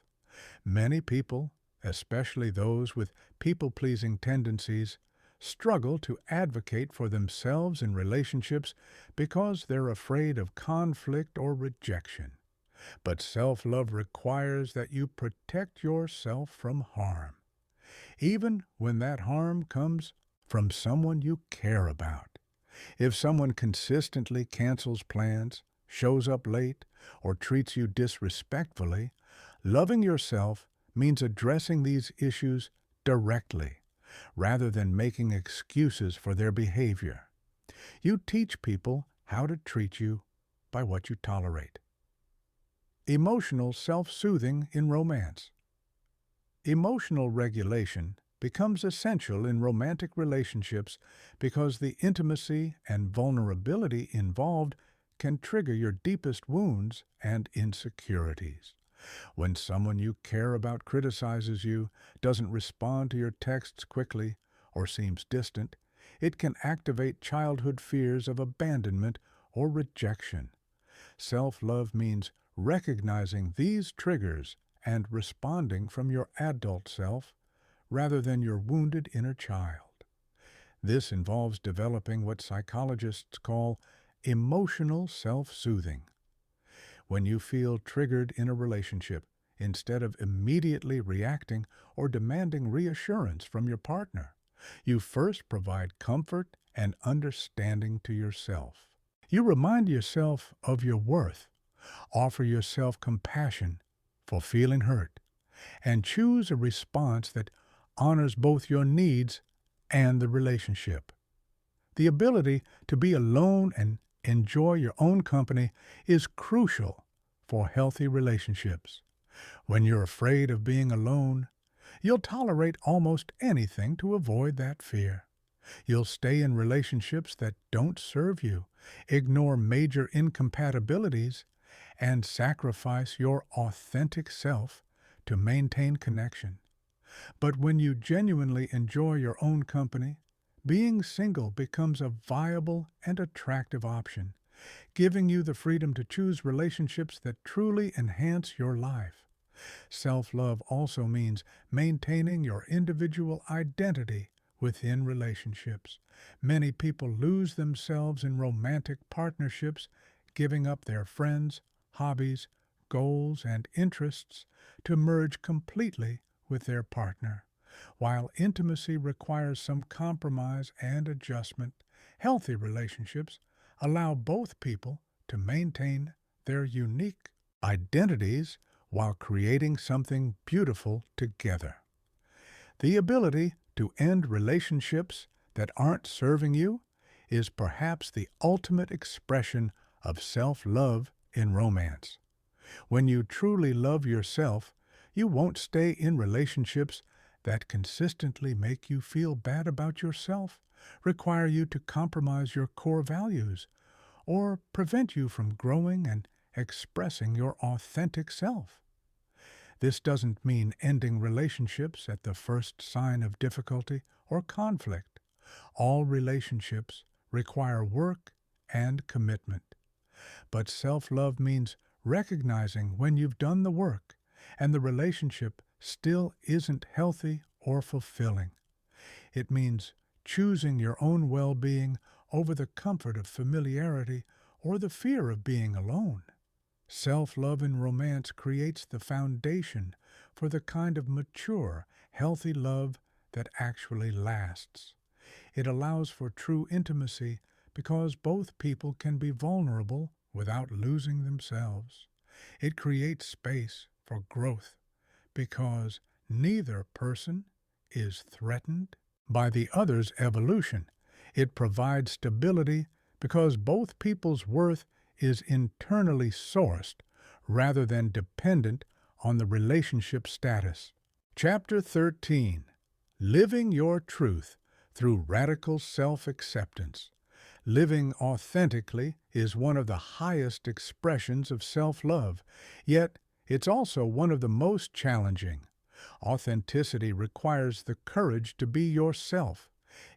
Many people, especially those with people-pleasing tendencies, struggle to advocate for themselves in relationships because they're afraid of conflict or rejection. But self-love requires that you protect yourself from harm, even when that harm comes from someone you care about. If someone consistently cancels plans, shows up late, or treats you disrespectfully, loving yourself means addressing these issues directly, rather than making excuses for their behavior. You teach people how to treat you by what you tolerate. Emotional self-soothing in romance. Emotional regulation becomes essential in romantic relationships because the intimacy and vulnerability involved can trigger your deepest wounds and insecurities. When someone you care about criticizes you, doesn't respond to your texts quickly, or seems distant, it can activate childhood fears of abandonment or rejection. Self-love means recognizing these triggers and responding from your adult self rather than your wounded inner child. This involves developing what psychologists call emotional self-soothing. When you feel triggered in a relationship, instead of immediately reacting or demanding reassurance from your partner, You first provide comfort and understanding to yourself. You remind yourself of your worth, offer yourself compassion for feeling hurt, and choose a response that honors both your needs and the relationship. The ability to be alone and enjoy your own company is crucial for healthy relationships. When you're afraid of being alone, you'll tolerate almost anything to avoid that fear. You'll stay in relationships that don't serve you, ignore major incompatibilities, and sacrifice your authentic self to maintain connection. But when you genuinely enjoy your own company, being single becomes a viable and attractive option, giving you the freedom to choose relationships that truly enhance your life. Self-love also means maintaining your individual identity within relationships. Many people lose themselves in romantic partnerships, giving up their friends, hobbies, goals, and interests to merge completely with their partner. While intimacy requires some compromise and adjustment, healthy relationships allow both people to maintain their unique identities while creating something beautiful together. The ability to end relationships that aren't serving you is perhaps the ultimate expression of self-love in romance. When you truly love yourself, you won't stay in relationships that consistently make you feel bad about yourself, require you to compromise your core values, or prevent you from growing and expressing your authentic self. This doesn't mean ending relationships at the first sign of difficulty or conflict. All relationships require work and commitment. But self-love means recognizing when you've done the work and the relationship still isn't healthy or fulfilling. It means choosing your own well-being over the comfort of familiarity or the fear of being alone. Self-love in romance creates the foundation for the kind of mature, healthy love that actually lasts. It allows for true intimacy because both people can be vulnerable without losing themselves. It creates space for growth because neither person is threatened by the other's evolution. It provides stability because both people's worth is internally sourced rather than dependent on the relationship status. Chapter 13. Living Your Truth Through Radical Self-Acceptance. Living authentically is one of the highest expressions of self-love, yet it's also one of the most challenging. Authenticity requires the courage to be yourself,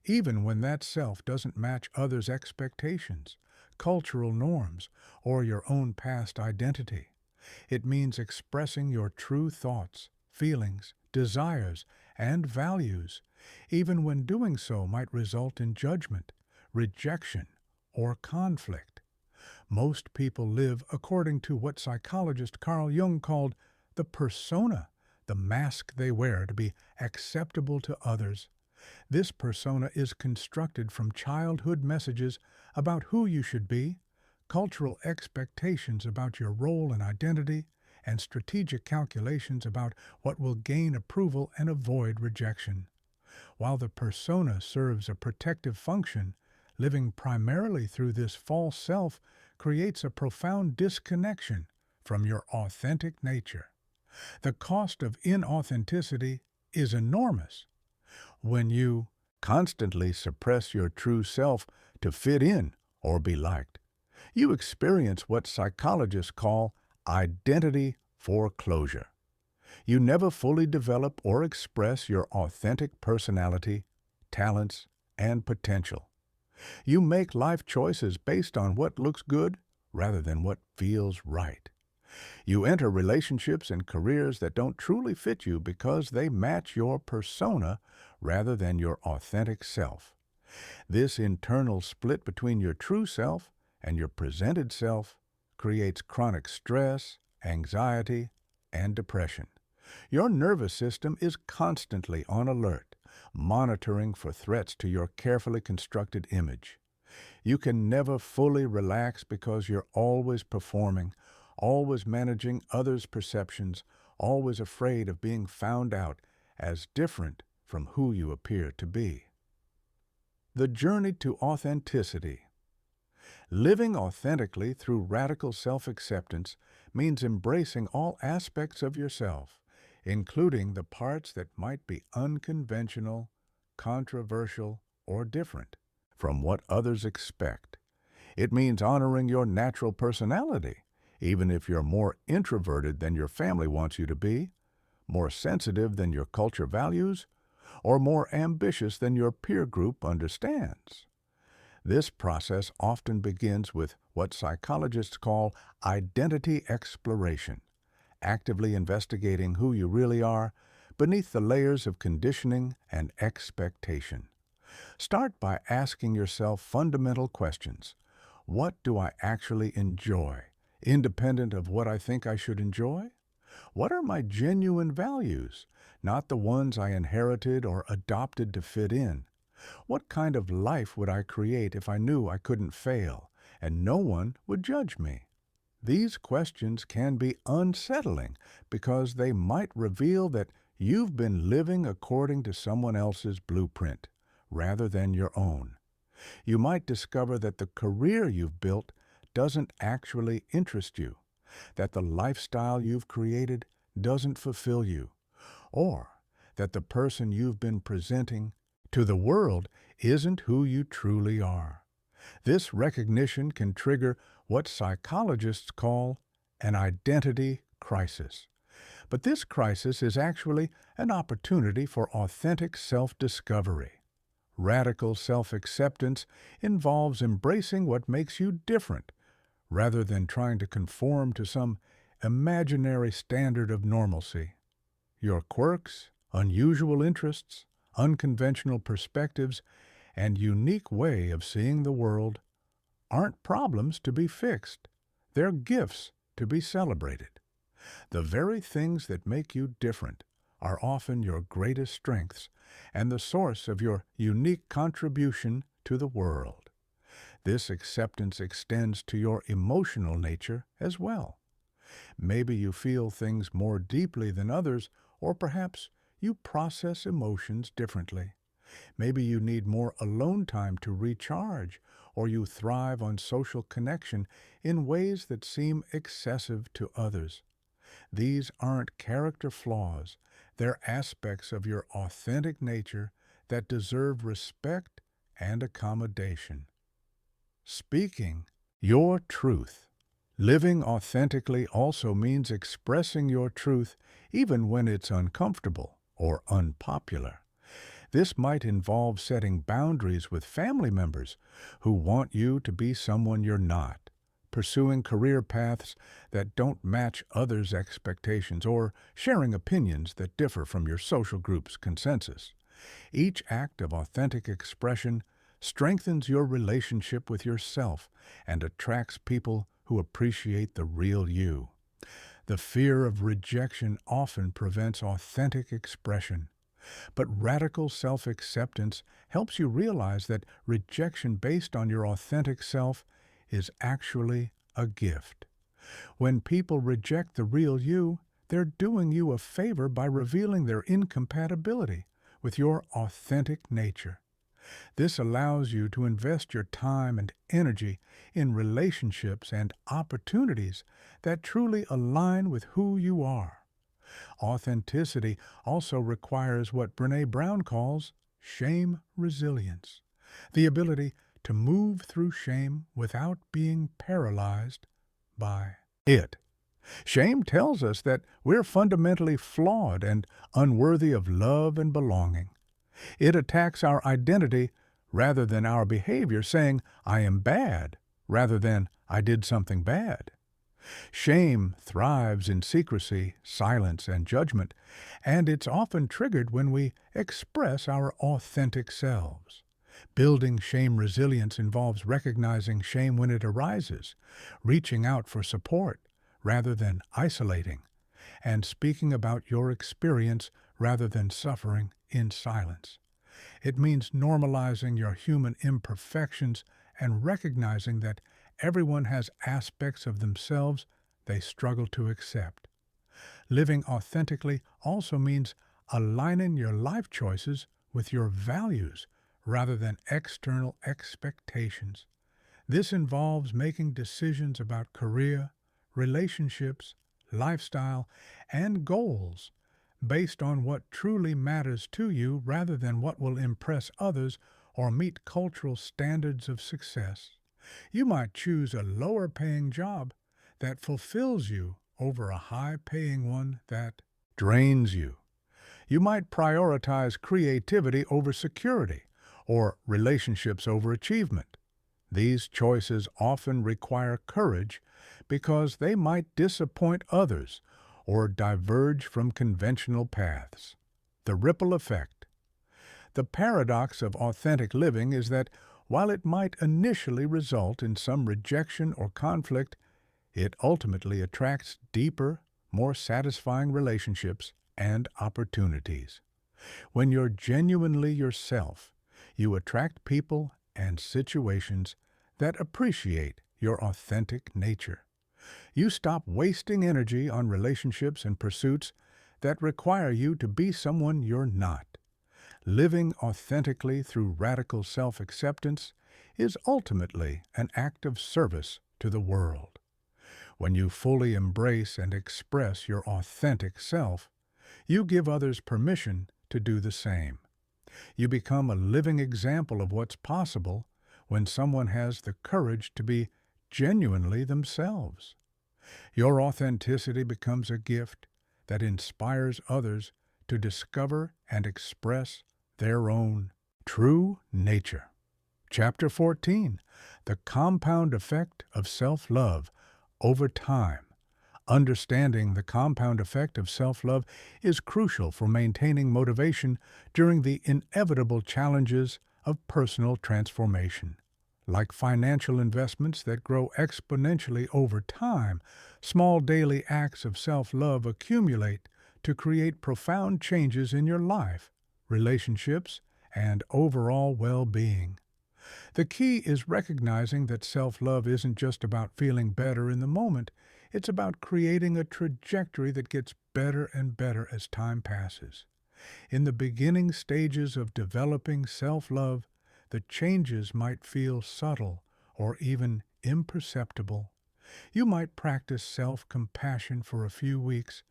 even when that self doesn't match others' expectations, cultural norms, or your own past identity. It means expressing your true thoughts, feelings, desires, and values, even when doing so might result in judgment, rejection, or conflict. Most people live according to what psychologist Carl Jung called the persona, the mask they wear to be acceptable to others. This persona is constructed from childhood messages about who you should be, cultural expectations about your role and identity, and strategic calculations about what will gain approval and avoid rejection. While the persona serves a protective function, living primarily through this false self creates a profound disconnection from your authentic nature. The cost of inauthenticity is enormous. When you constantly suppress your true self to fit in or be liked, you experience what psychologists call identity foreclosure. You never fully develop or express your authentic personality, talents, and potential. You make life choices based on what looks good rather than what feels right. You enter relationships and careers that don't truly fit you because they match your persona rather than your authentic self. This internal split between your true self and your presented self creates chronic stress, anxiety, and depression. Your nervous system is constantly on alert, monitoring for threats to your carefully constructed image. You can never fully relax because you're always performing, always managing others' perceptions, always afraid of being found out as different from who you appear to be. The journey to authenticity. Living authentically through radical self-acceptance means embracing all aspects of yourself, including the parts that might be unconventional, controversial, or different from what others expect. It means honoring your natural personality, even if you're more introverted than your family wants you to be, more sensitive than your culture values, or more ambitious than your peer group understands. This process often begins with what psychologists call identity exploration, actively investigating who you really are beneath the layers of conditioning and expectation. Start by asking yourself fundamental questions. What do I actually enjoy, independent of what I think I should enjoy? What are my genuine values, not the ones I inherited or adopted to fit in? What kind of life would I create if I knew I couldn't fail and no one would judge me? These questions can be unsettling because they might reveal that you've been living according to someone else's blueprint rather than your own. You might discover that the career you've built doesn't actually interest you, that the lifestyle you've created doesn't fulfill you, or that the person you've been presenting to the world isn't who you truly are. This recognition can trigger what psychologists call an identity crisis. But this crisis is actually an opportunity for authentic self-discovery. Radical self-acceptance involves embracing what makes you different, rather than trying to conform to some imaginary standard of normalcy. Your quirks, unusual interests, unconventional perspectives, and unique way of seeing the world aren't problems to be fixed. They're gifts to be celebrated. The very things that make you different are often your greatest strengths and the source of your unique contribution to the world. This acceptance extends to your emotional nature as well. Maybe you feel things more deeply than others, or perhaps you process emotions differently. Maybe you need more alone time to recharge, or you thrive on social connection in ways that seem excessive to others. These aren't character flaws. They're aspects of your authentic nature that deserve respect and accommodation. Speaking your truth. Living authentically also means expressing your truth even when it's uncomfortable or unpopular. This might involve setting boundaries with family members who want you to be someone you're not, pursuing career paths that don't match others' expectations, or sharing opinions that differ from your social group's consensus. Each act of authentic expression strengthens your relationship with yourself and attracts people who appreciate the real you. The fear of rejection often prevents authentic expression, but radical self-acceptance helps you realize that rejection based on your authentic self is actually a gift. When people reject the real you, they're doing you a favor by revealing their incompatibility with your authentic nature. This allows you to invest your time and energy in relationships and opportunities that truly align with who you are. Authenticity also requires what Brené Brown calls shame resilience, the ability to move through shame without being paralyzed by it. Shame tells us that we're fundamentally flawed and unworthy of love and belonging. It attacks our identity rather than our behavior, saying, "I am bad," rather than, "I did something bad." Shame thrives in secrecy, silence, and judgment, and it's often triggered when we express our authentic selves. Building shame resilience involves recognizing shame when it arises, reaching out for support rather than isolating, and speaking about your experience rather than suffering in silence. It means normalizing your human imperfections and recognizing that everyone has aspects of themselves they struggle to accept. Living authentically also means aligning your life choices with your values rather than external expectations. This involves making decisions about career, relationships, lifestyle, and goals based on what truly matters to you rather than what will impress others or meet cultural standards of success. You might choose a lower paying job that fulfills you over a high paying one that drains you. You might prioritize creativity over security or relationships over achievement. These choices often require courage because they might disappoint others or diverge from conventional paths. The ripple effect. The paradox of authentic living is that while it might initially result in some rejection or conflict, it ultimately attracts deeper, more satisfying relationships and opportunities. When you're genuinely yourself, you attract people and situations that appreciate your authentic nature. You stop wasting energy on relationships and pursuits that require you to be someone you're not. Living authentically through radical self-acceptance is ultimately an act of service to the world. When you fully embrace and express your authentic self, you give others permission to do the same. You become a living example of what's possible when someone has the courage to be genuinely themselves. Your authenticity becomes a gift that inspires others to discover and express their own true nature. Chapter 14, The Compound Effect of Self-Love Over Time. Understanding the compound effect of self-love is crucial for maintaining motivation during the inevitable challenges of personal transformation. Like financial investments that grow exponentially over time, small daily acts of self-love accumulate to create profound changes in your life, relationships, and overall well-being. The key is recognizing that self-love isn't just about feeling better in the moment, it's about creating a trajectory that gets better and better as time passes. In the beginning stages of developing self-love, the changes might feel subtle or even imperceptible. You might practice self-compassion for a few weeks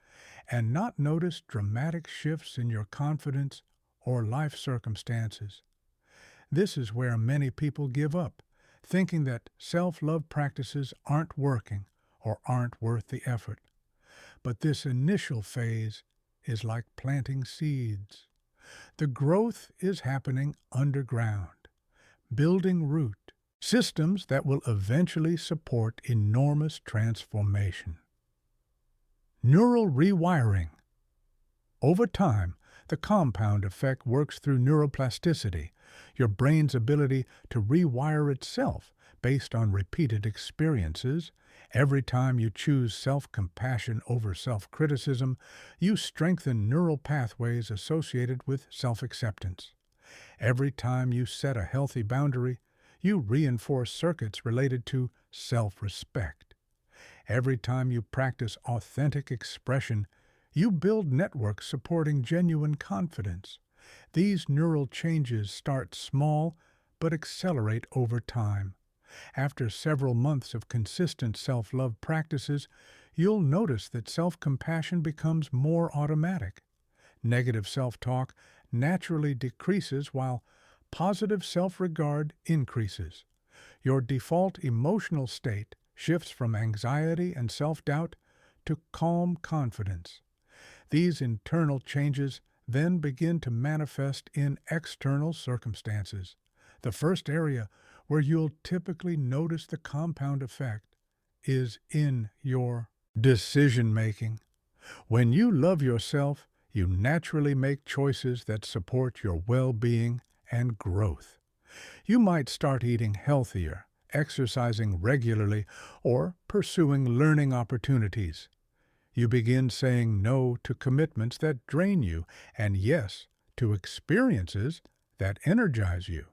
and not notice dramatic shifts in your confidence or life circumstances. This is where many people give up, thinking that self-love practices aren't working or aren't worth the effort. But this initial phase is like planting seeds. The growth is happening underground, building root, systems that will eventually support enormous transformation. Neural rewiring. Over time, the compound effect works through neuroplasticity, your brain's ability to rewire itself based on repeated experiences. Every time you choose self-compassion over self-criticism, you strengthen neural pathways associated with self-acceptance. Every time you set a healthy boundary, you reinforce circuits related to self-respect. Every time you practice authentic expression, you build networks supporting genuine confidence. These neural changes start small but accelerate over time. After several months of consistent self-love practices, you'll notice that self-compassion becomes more automatic. Negative self-talk naturally decreases while positive self-regard increases. Your default emotional state shifts from anxiety and self-doubt to calm confidence. These internal changes then begin to manifest in external circumstances. The first area where you'll typically notice the compound effect is in your decision-making. When you love yourself, you naturally make choices that support your well-being and growth. You might start eating healthier, exercising regularly, or pursuing learning opportunities. You begin saying no to commitments that drain you and yes to experiences that energize you.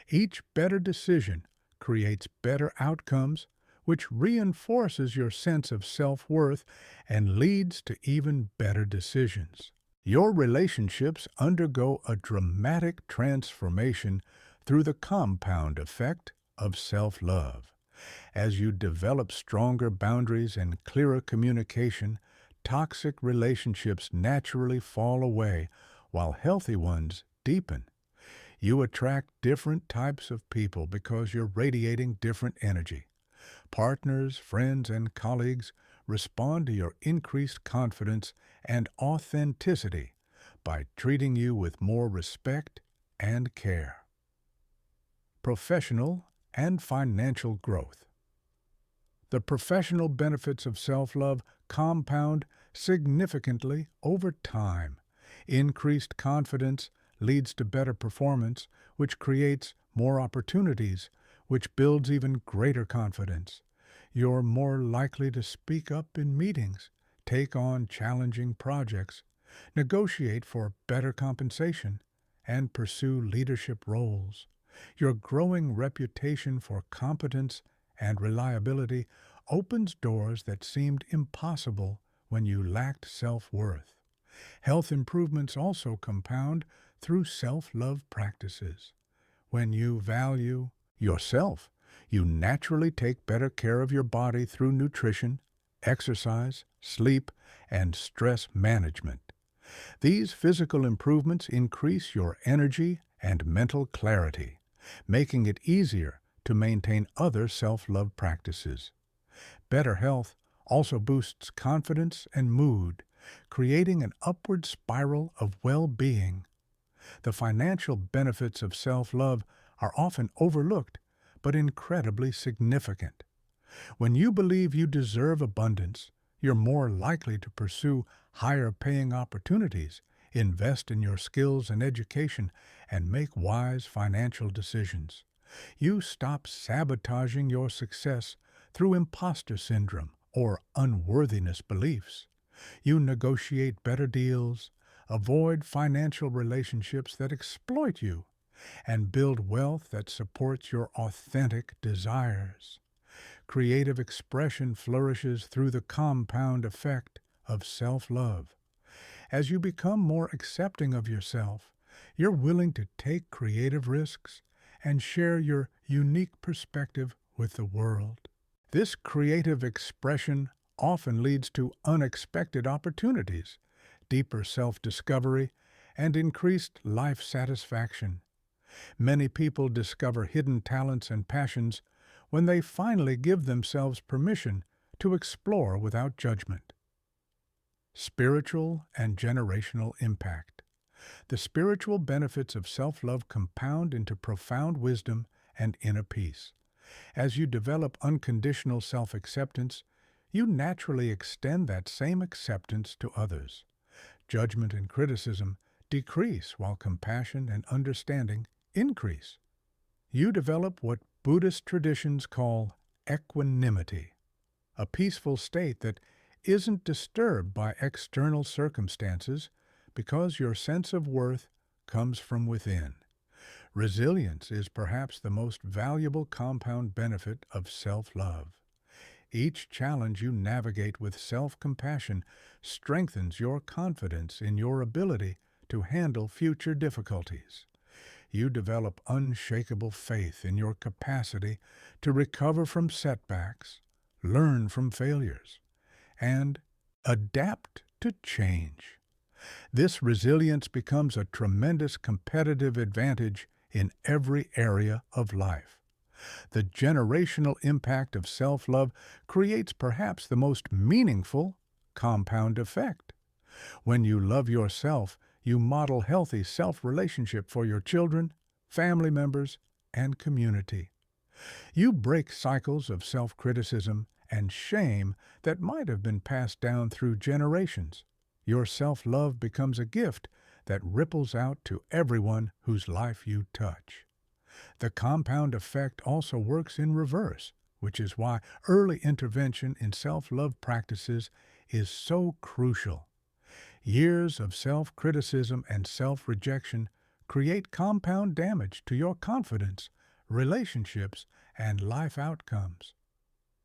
Each better decision creates better outcomes, which reinforces your sense of self-worth and leads to even better decisions. Your relationships undergo a dramatic transformation through the compound effect of self-love. As you develop stronger boundaries and clearer communication, toxic relationships naturally fall away while healthy ones deepen. You attract different types of people because you're radiating different energy. Partners, friends, and colleagues respond to your increased confidence and authenticity by treating you with more respect and care. Professional and financial growth. The professional benefits of self-love compound significantly over time. Increased confidence leads to better performance, which creates more opportunities, which builds even greater confidence. You're more likely to speak up in meetings, take on challenging projects, negotiate for better compensation, and pursue leadership roles. Your growing reputation for competence and reliability opens doors that seemed impossible when you lacked self-worth. Health improvements also compound through self-love practices. When you value yourself, you naturally take better care of your body through nutrition, exercise, sleep, and stress management. These physical improvements increase your energy and mental clarity, making it easier to maintain other self-love practices. Better health also boosts confidence and mood, creating an upward spiral of well-being. The financial benefits of self-love are often overlooked, but incredibly significant. When you believe you deserve abundance, you're more likely to pursue higher-paying opportunities, invest in your skills and education, and make wise financial decisions. You stop sabotaging your success through imposter syndrome or unworthiness beliefs. You negotiate better deals, avoid financial relationships that exploit you, and build wealth that supports your authentic desires. Creative expression flourishes through the compound effect of self-love. As you become more accepting of yourself, you're willing to take creative risks and share your unique perspective with the world. This creative expression often leads to unexpected opportunities, deeper self-discovery, and increased life satisfaction. Many people discover hidden talents and passions when they finally give themselves permission to explore without judgment. Spiritual and generational impact. The spiritual benefits of self-love compound into profound wisdom and inner peace. As you develop unconditional self-acceptance, you naturally extend that same acceptance to others. Judgment and criticism decrease while compassion and understanding increase. You develop what Buddhist traditions call equanimity, a peaceful state that isn't disturbed by external circumstances because your sense of worth comes from within. Resilience is perhaps the most valuable compound benefit of self-love. Each challenge you navigate with self-compassion strengthens your confidence in your ability to handle future difficulties. You develop unshakable faith in your capacity to recover from setbacks, learn from failures, and adapt to change. This resilience becomes a tremendous competitive advantage in every area of life. The generational impact of self-love creates perhaps the most meaningful compound effect. When you love yourself, you model healthy self-relationship for your children, family members, and community. You break cycles of self-criticism and shame that might have been passed down through generations. Your self-love becomes a gift that ripples out to everyone whose life you touch. The compound effect also works in reverse, which is why early intervention in self-love practices is so crucial. Years of self-criticism and self-rejection create compound damage to your confidence, relationships, and life outcomes.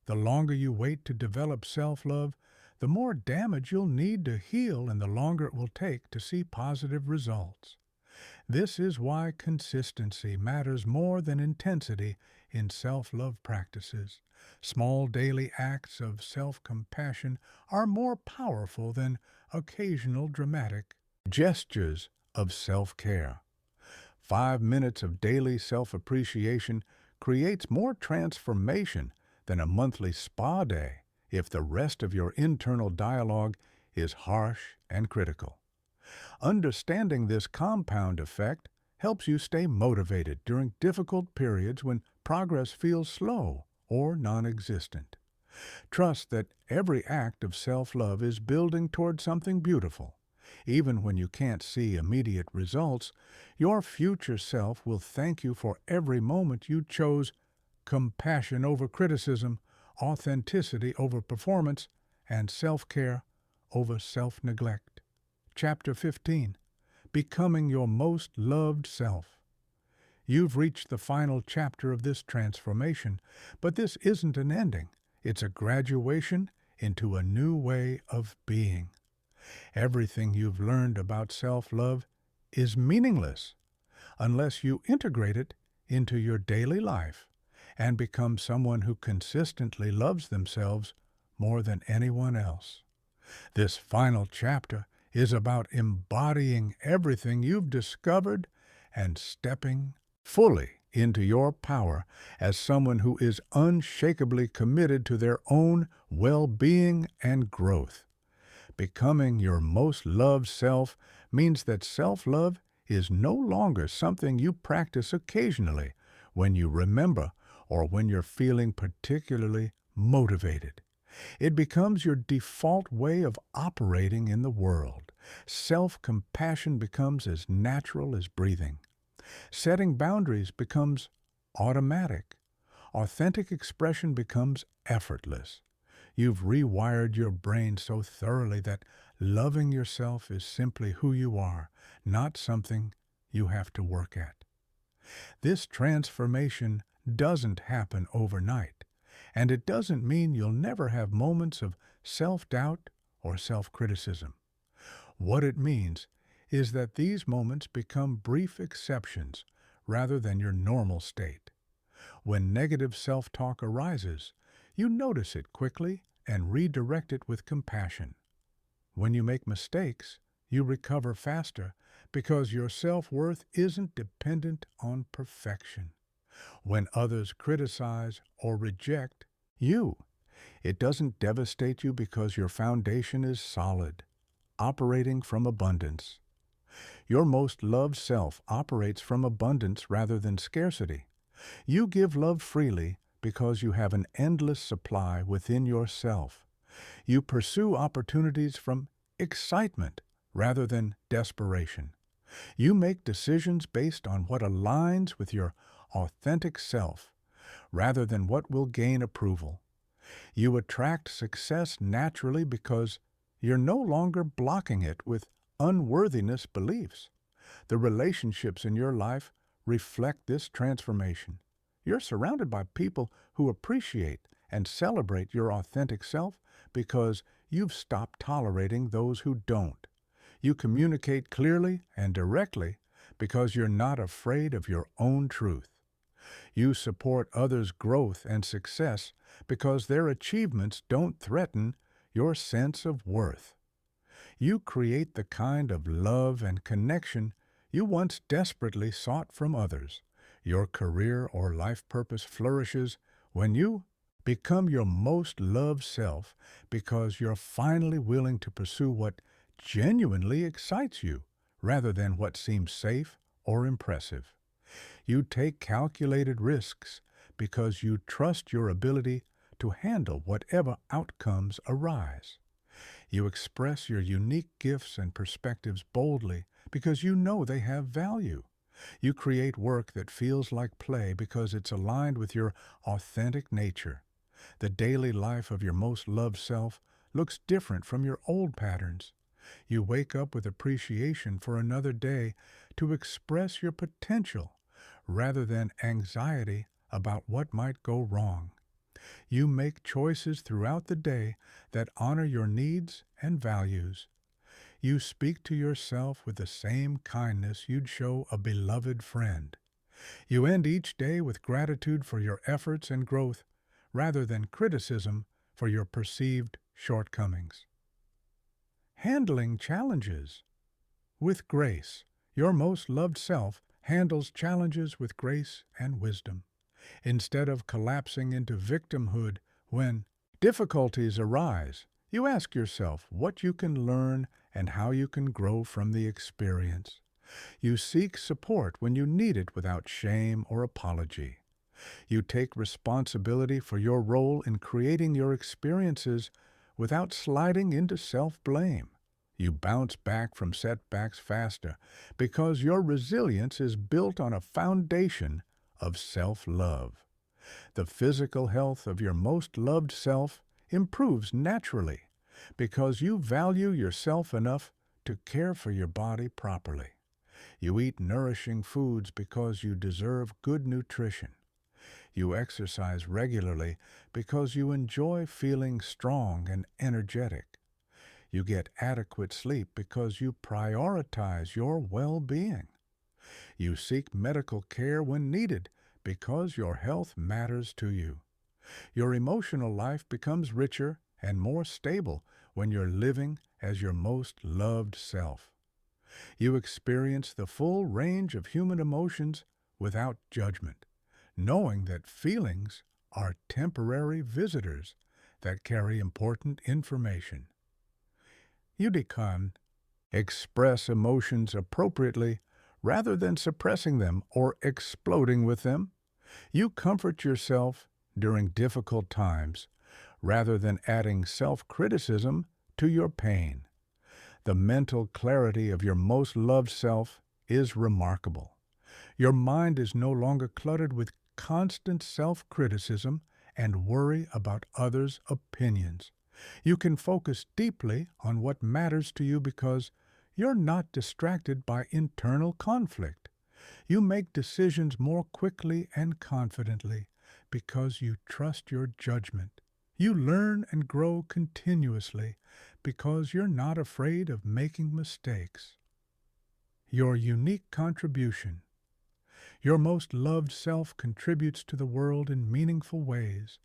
The longer you wait to develop self-love, the more damage you'll need to heal and the longer it will take to see positive results. This is why consistency matters more than intensity in self-love practices. Small daily acts of self-compassion are more powerful than occasional dramatic gestures of self-care. 5 minutes of daily self-appreciation creates more transformation than a monthly spa day if the rest of your internal dialogue is harsh and critical. Understanding this compound effect helps you stay motivated during difficult periods when progress feels slow or non-existent. Trust that every act of self-love is building toward something beautiful. Even when you can't see immediate results, your future self will thank you for every moment you chose compassion over criticism, authenticity over performance, and self-care over self-neglect. Chapter 15. Becoming Your Most Loved Self. You've reached the final chapter of this transformation, but this isn't an ending. It's a graduation into a new way of being. Everything you've learned about self-love is meaningless unless you integrate it into your daily life and become someone who consistently loves themselves more than anyone else. This final chapter is about embodying everything you've discovered and stepping fully into your power as someone who is unshakably committed to their own well-being and growth. Becoming your most loved self means that self-love is no longer something you practice occasionally when you remember or when you're feeling particularly motivated. It becomes your default way of operating in the world. Self-compassion becomes as natural as breathing. Setting boundaries becomes automatic. Authentic expression becomes effortless. You've rewired your brain so thoroughly that loving yourself is simply who you are, not something you have to work at. This transformation doesn't happen overnight, and it doesn't mean you'll never have moments of self-doubt or self-criticism. What it means is that these moments become brief exceptions rather than your normal state. When negative self-talk arises, you notice it quickly and redirect it with compassion. When you make mistakes, you recover faster because your self-worth isn't dependent on perfection. When others criticize or reject you, it doesn't devastate you because your foundation is solid, operating from abundance. Your most loved self operates from abundance rather than scarcity. You give love freely because you have an endless supply within yourself. You pursue opportunities from excitement rather than desperation. You make decisions based on what aligns with your authentic self rather than what will gain approval. You attract success naturally because you're no longer blocking it with unworthiness beliefs. The relationships in your life reflect this transformation. You're surrounded by people who appreciate and celebrate your authentic self because you've stopped tolerating those who don't. You communicate clearly and directly because you're not afraid of your own truth. You support others' growth and success because their achievements don't threaten your sense of worth. You create the kind of love and connection you once desperately sought from others. Your career or life purpose flourishes when you become your most loved self because you're finally willing to pursue what genuinely excites you rather than what seems safe or impressive. You take calculated risks because you trust your ability to handle whatever outcomes arise. You express your unique gifts and perspectives boldly because you know they have value. You create work that feels like play because it's aligned with your authentic nature. The daily life of your most loved self looks different from your old patterns. You wake up with appreciation for another day to express your potential rather than anxiety about what might go wrong. You make choices throughout the day that honor your needs and values. You speak to yourself with the same kindness you'd show a beloved friend. You end each day with gratitude for your efforts and growth rather than criticism for your perceived shortcomings. Handling challenges with grace. Your most loved self handles challenges with grace and wisdom. Instead of collapsing into victimhood when difficulties arise, you ask yourself what you can learn and how you can grow from the experience. You seek support when you need it without shame or apology. You take responsibility for your role in creating your experiences without sliding into self-blame. You bounce back from setbacks faster because your resilience is built on a foundation of self-love. The physical health of your most loved self improves naturally because you value yourself enough to care for your body properly. You eat nourishing foods because you deserve good nutrition. You exercise regularly because you enjoy feeling strong and energetic. You get adequate sleep because you prioritize your well-being. You seek medical care when needed because your health matters to you. Your emotional life becomes richer and more stable when you're living as your most loved self. You experience the full range of human emotions without judgment, knowing that feelings are temporary visitors that carry important information. You can express emotions appropriately rather than suppressing them or exploding with them. You comfort yourself during difficult times rather than adding self-criticism to your pain. The mental clarity of your most loved self is remarkable. Your mind is no longer cluttered with constant self-criticism and worry about others' opinions. You can focus deeply on what matters to you because you're not distracted by internal conflict. You make decisions more quickly and confidently because you trust your judgment. You learn and grow continuously because you're not afraid of making mistakes. Your unique contribution. Your most loved self contributes to the world in meaningful ways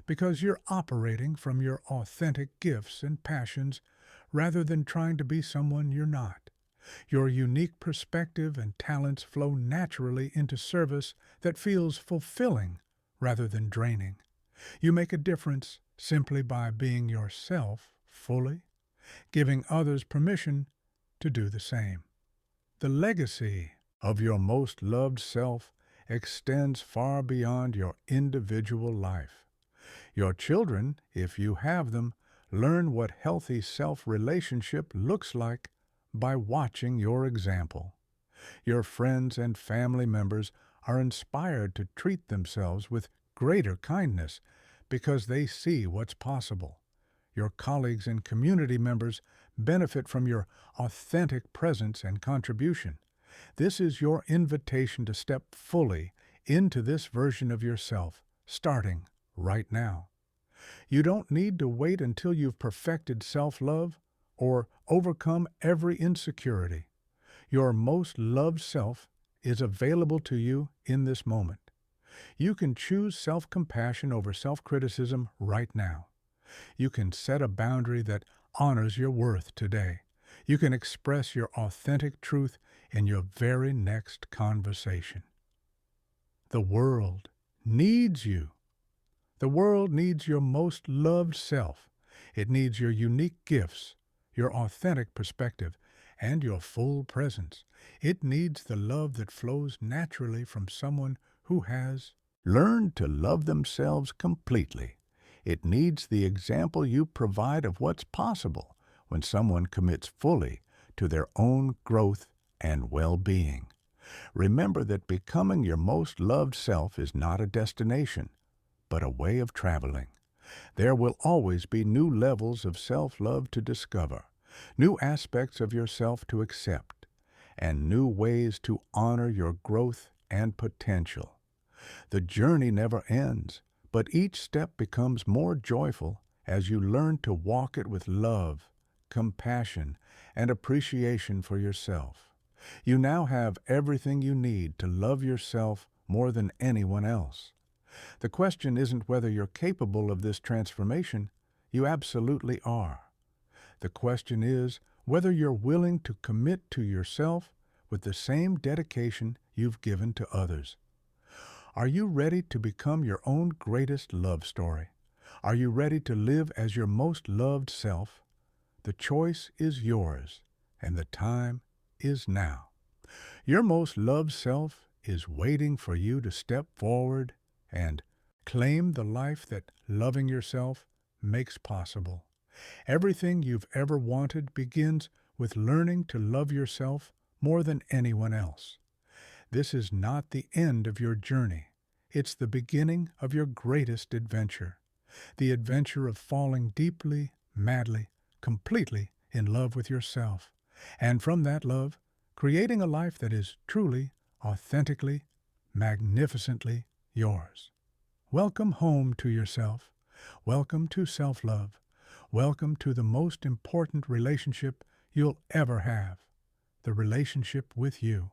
because you're operating from your authentic gifts and passions rather than trying to be someone you're not. Your unique perspective and talents flow naturally into service that feels fulfilling rather than draining. You make a difference simply by being yourself fully, giving others permission to do the same. The legacy of your most loved self extends far beyond your individual life. Your children, if you have them, learn what healthy self-relationship looks like by watching your example. Your friends and family members are inspired to treat themselves with greater kindness because they see what's possible. Your colleagues and community members benefit from your authentic presence and contribution. This is your invitation to step fully into this version of yourself, starting right now. You don't need to wait until you've perfected self-love or overcome every insecurity. Your most loved self is available to you in this moment. You can choose self-compassion over self-criticism right now. You can set a boundary that honors your worth today. You can express your authentic truth in your very next conversation. The world needs you. The world needs your most loved self. It needs your unique gifts, your authentic perspective, and your full presence. It needs the love that flows naturally from someone who has learned to love themselves completely. It needs the example you provide of what's possible when someone commits fully to their own growth and well-being. Remember that becoming your most loved self is not a destination, but a way of traveling. There will always be new levels of self-love to discover, new aspects of yourself to accept, and new ways to honor your growth and potential. The journey never ends, but each step becomes more joyful as you learn to walk it with love, compassion, and appreciation for yourself. You now have everything you need to love yourself more than anyone else. The question isn't whether you're capable of this transformation. You absolutely are. The question is whether you're willing to commit to yourself with the same dedication you've given to others. Are you ready to become your own greatest love story? Are you ready to live as your most loved self? The choice is yours, and the time is now. Your most loved self is waiting for you to step forward and claim the life that loving yourself makes possible. Everything you've ever wanted begins with learning to love yourself more than anyone else. This is not the end of your journey. It's the beginning of your greatest adventure, the adventure of falling deeply, madly, completely in love with yourself, and from that love, creating a life that is truly, authentically, magnificently yours. Welcome home to yourself. Welcome to self-love. Welcome to the most important relationship you'll ever have, the relationship with you.